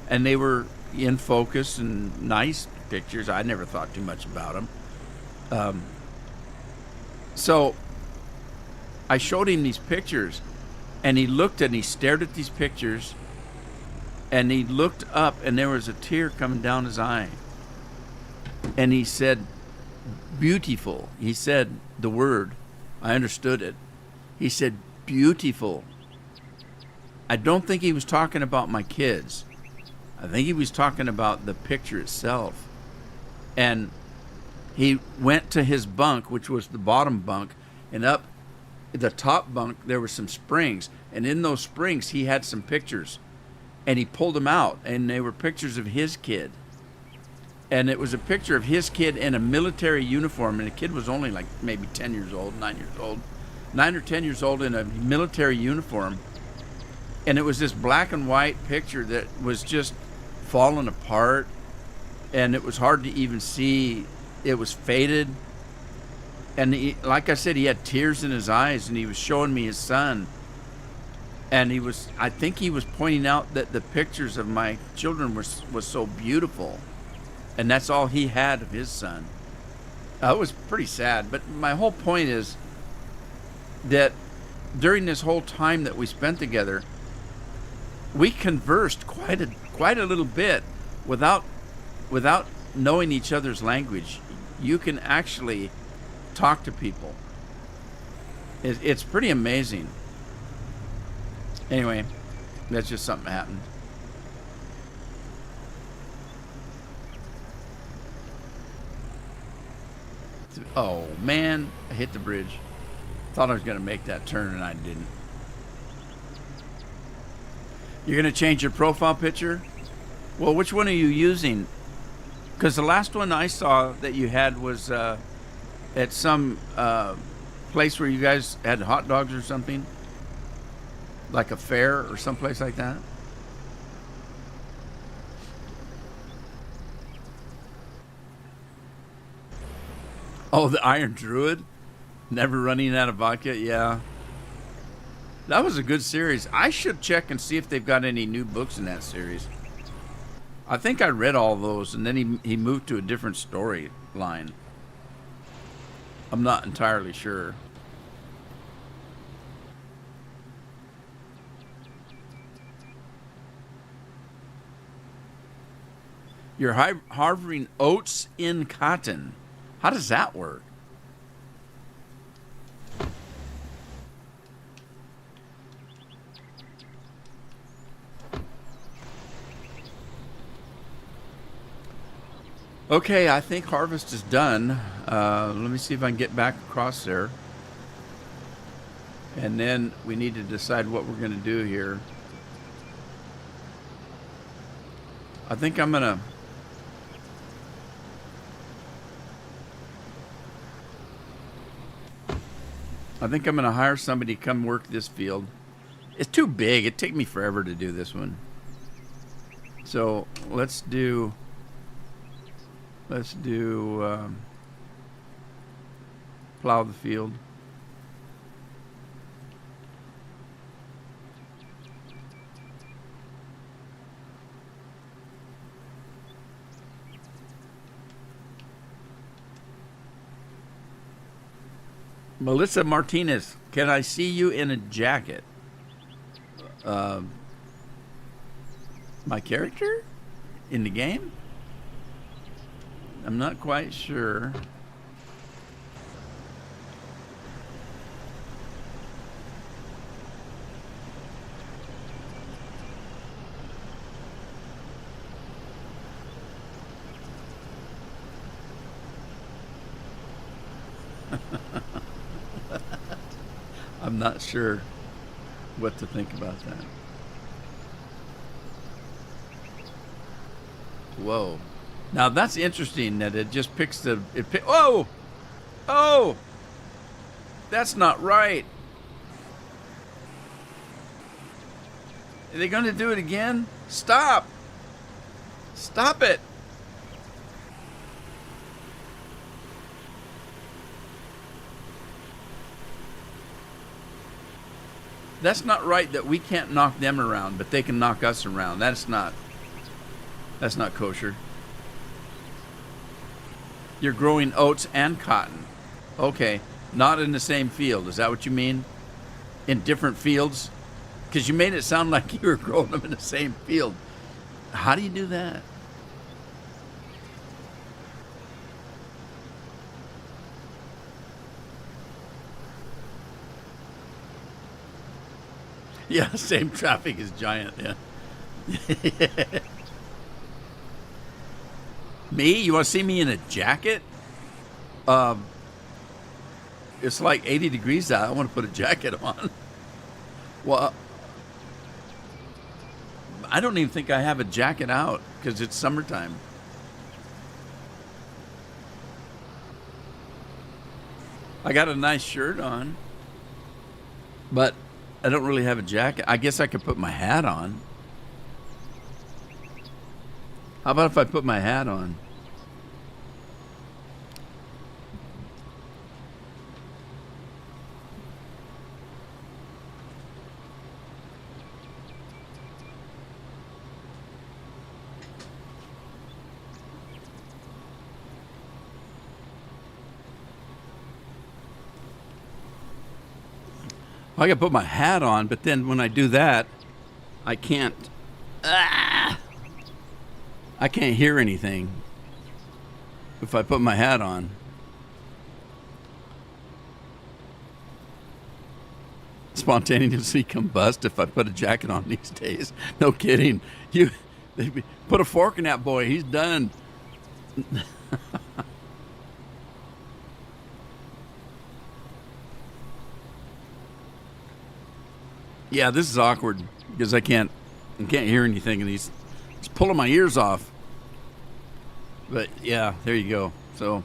and they were in focus and nice pictures. I never thought too much about them. So I showed him these pictures, and he looked and he stared at these pictures, and he looked up, and there was a tear coming down his eye. And he said, beautiful. He said the word. I understood it. He said, beautiful. I don't think he was talking about my kids. I think he was talking about the picture itself. And he went to his bunk, which was the bottom bunk, and up the top bunk there were some springs, and in those springs he had some pictures, and he pulled them out, and they were pictures of his kid. And it was a picture of his kid in a military uniform, and the kid was only like maybe 10 years old, 9 or 10 years old in a military uniform. And it was this black and white picture that was just falling apart, and it was hard to even see. It was faded. And like I said, he had tears in his eyes, and he was showing me his son. And I think he was pointing out that the pictures of my children was so beautiful. And that's all he had of his son. It was pretty sad. But my whole point is that during this whole time that we spent together, we conversed quite a little bit without knowing each other's language. You can actually talk to people. It's pretty amazing. Anyway, that's just something that happened. Oh man, I hit the bridge. Thought I was going to make that turn and I didn't. You're going to change your profile picture? Well, which one are you using? Because the last one I saw that you had was at some place where you guys had hot dogs or something, like a fair or someplace like that. Oh, the Iron Druid, never running out of vodka. Yeah, that was a good series. I should check and see if they've got any new books in that series. I think I read all those, and then he moved to a different storyline. I'm not entirely sure. You're harboring oats in cotton. How does that work? Okay, I think harvest is done. Let me see if I can get back across there. And then we need to decide what we're going to do here. I think I'm going to... hire somebody to come work this field. It's too big. It'd take me forever to do this one. So let's do plow the field. Melissa Martinez, can I see you in a jacket? My character? In the game? I'm not quite sure. I'm not sure what to think about that. Whoa. Now that's interesting that it just picks the... Whoa! Oh! That's not right. Are they going to do it again? Stop! Stop it! That's not right that we can't knock them around, but they can knock us around. That's not kosher. You're growing oats and cotton. Okay, not in the same field. Is that what you mean? In different fields? Because you made it sound like you were growing them in the same field. How do you do that? Yeah, same traffic as Giant, yeah. Me? You want to see me in a jacket? It's like 80 degrees out. I want to put a jacket on. Well, I don't even think I have a jacket out because it's summertime. I got a nice shirt on, but I don't really have a jacket. I guess I could put my hat on. How about if I put my hat on? I can put my hat on, but then when I do that, I can't. I can't hear anything if I put my hat on. Spontaneously combust if I put a jacket on these days. No kidding. They put a fork in that boy. He's done. Yeah, this is awkward because I can't hear anything, and he's pulling my ears off. But yeah, there you go. So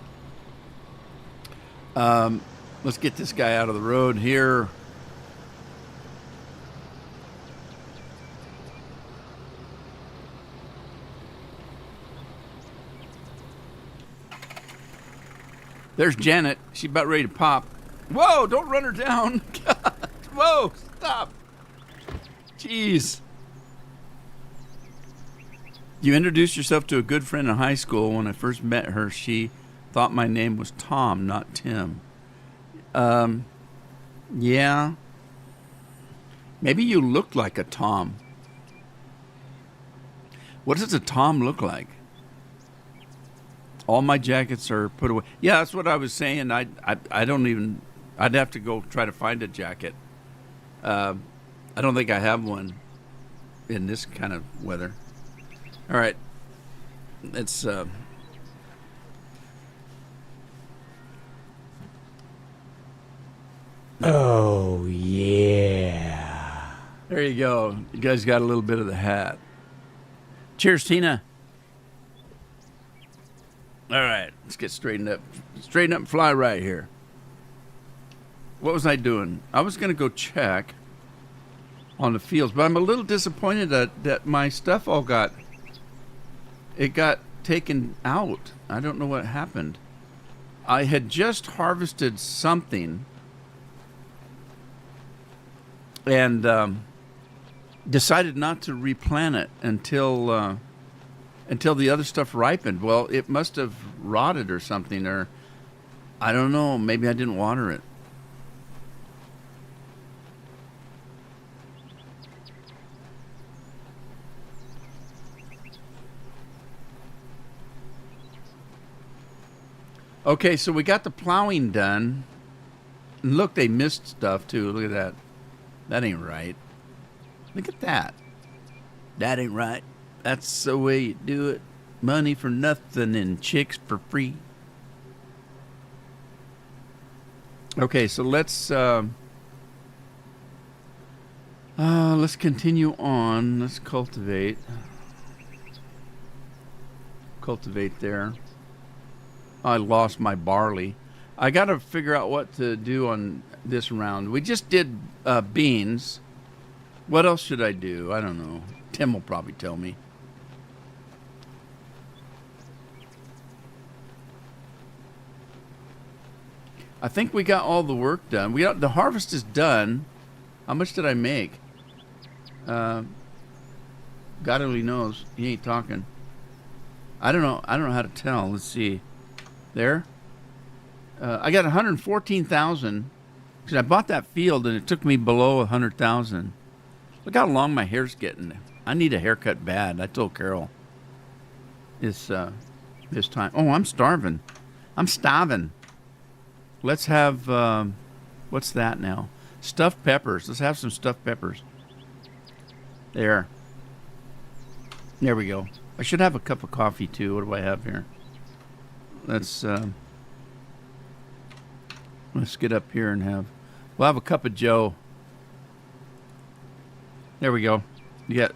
let's get this guy out of the road here. There's Janet. She's about ready to pop. Whoa, don't run her down. God. Whoa, stop. Jeez. You introduced yourself to a good friend in high school. When I first met her, she thought my name was Tom, not Tim. Yeah. Maybe you look like a Tom. What does a Tom look like? All my jackets are put away. Yeah, that's what I was saying. I don't even... I'd have to go try to find a jacket. I don't think I have one in this kind of weather. All right. Let's... Oh, yeah. There you go. You guys got a little bit of the hat. Cheers, Tina. All right. Let's get straightened up. Straighten up and fly right here. What was I doing? I was going to go check on the fields, but I'm a little disappointed that my stuff all got taken out. I don't know what happened. I had just harvested something and decided not to replant it until the other stuff ripened. Well, it must have rotted or something, or I don't know. Maybe I didn't water it. Okay, so we got the plowing done. And look, they missed stuff too. Look at that. That ain't right. Look at that. That ain't right. That's the way you do it. Money for nothing and chicks for free. Okay, so let's continue on. Let's cultivate. Cultivate there. I lost my barley. I got to figure out what to do on this round. We just did beans. What else should I do? I don't know. Tim will probably tell me. I think we got all the work done. The harvest is done. How much did I make? God only knows. He ain't talking. I don't know. I don't know how to tell. Let's see. There. I got 114,000 because I bought that field and it took me below 100,000. Look how long my hair's getting. I need a haircut bad. I told Carol this time. Oh, I'm starving. I'm starving. Let's have what's that now? Stuffed peppers. Let's have some stuffed peppers. There. There we go. I should have a cup of coffee too. What do I have here? Let's get up here and we'll have a cup of Joe. There we go.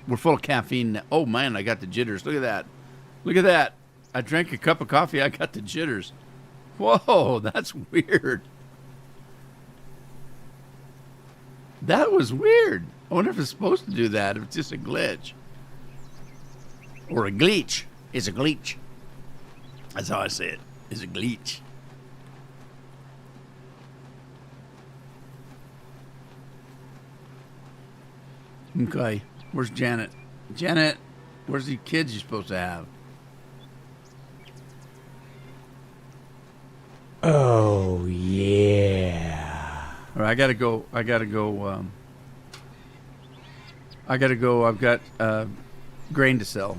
We're full of caffeine now. Oh man, I got the jitters. Look at that. Look at that. I drank a cup of coffee. I got the jitters. Whoa, that's weird. That was weird. I wonder if it's supposed to do that, if it's just a glitch. Or a glitch. It's a glitch. That's how I say it. It's a glitch. Okay. Where's Janet? Janet, where's the kids you're supposed to have? Oh, yeah. All right, I gotta go. I've got grain to sell.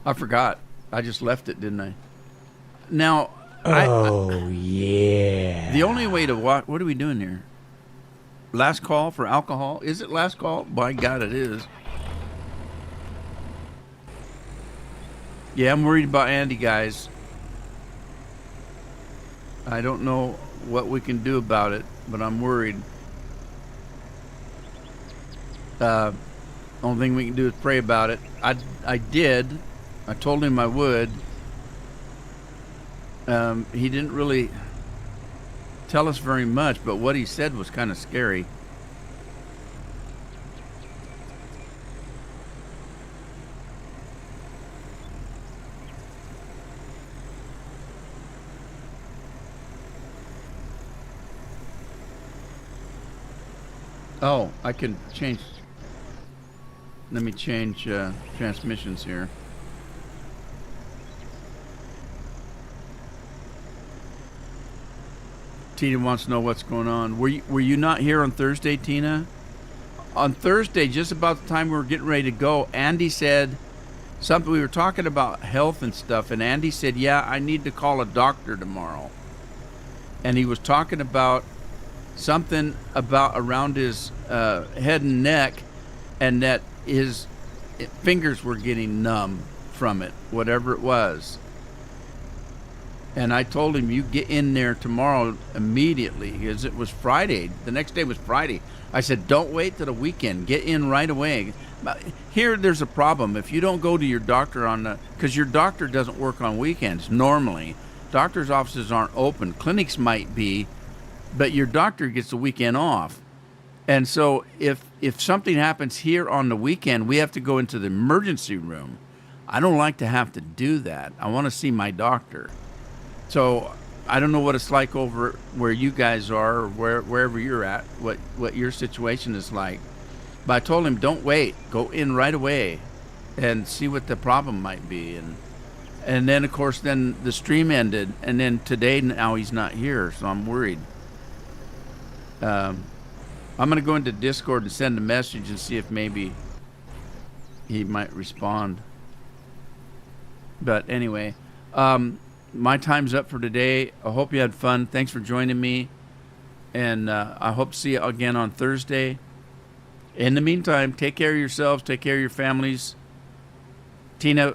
I forgot. I just left it, didn't I? Now, yeah. The only way to walk. What are we doing here? Last call for alcohol? Is it last call? By God, it is. Yeah, I'm worried about Andy, guys. I don't know what we can do about it, but I'm worried. Only thing we can do is pray about it. I did. I told him I would. He didn't really tell us very much, but what he said was kind of scary. Oh, I can change. Let me change transmissions here. Tina wants to know what's going on. Were you not here on Thursday, Tina? On Thursday, just about the time we were getting ready to go, Andy said something. We were talking about health and stuff, and Andy said, yeah, I need to call a doctor tomorrow. And he was talking about something about around his head and neck, and that his fingers were getting numb from it, whatever it was. And I told him, you get in there tomorrow immediately, because it was Friday. The next day was Friday. I said, don't wait till the weekend. Get in right away. Here, there's a problem. If you don't go to your doctor because your doctor doesn't work on weekends normally. Doctor's offices aren't open. Clinics might be, but your doctor gets the weekend off. And so if something happens here on the weekend, we have to go into the emergency room. I don't like to have to do that. I want to see my doctor. So I don't know what it's like over where you guys are, or wherever you're at, what your situation is like. But I told him, don't wait, go in right away, and see what the problem might be. And then of course then the stream ended, and then today now he's not here, so I'm worried. I'm gonna go into Discord and send a message and see if maybe he might respond. But anyway, my time's up for today. I hope you had fun. Thanks for joining me. And I hope to see you again on Thursday. In the meantime, take care of yourselves. Take care of your families. Tina,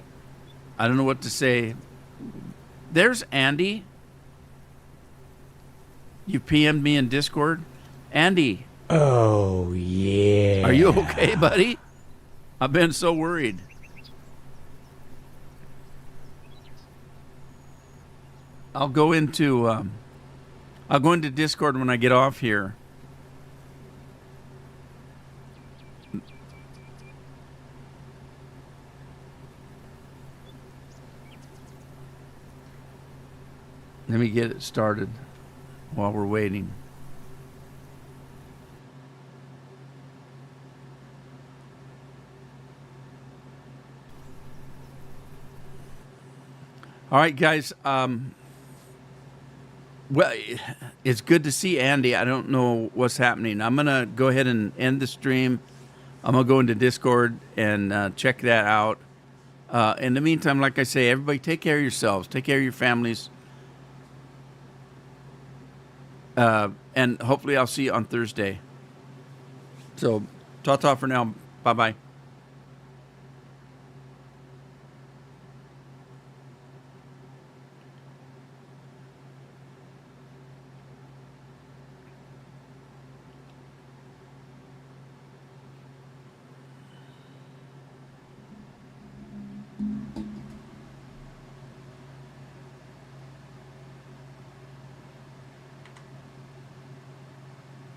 I don't know what to say. There's Andy. You PM'd me in Discord. Andy. Oh, yeah. Are you okay, buddy? I've been so worried. I'll go into Discord when I get off here. Let me get it started while we're waiting. All right, guys. Well, it's good to see Andy. I don't know what's happening. I'm going to go ahead and end the stream. I'm going to go into Discord and check that out. In the meantime, like I say, everybody take care of yourselves. Take care of your families. And hopefully I'll see you on Thursday. So, ta-ta for now. Bye-bye.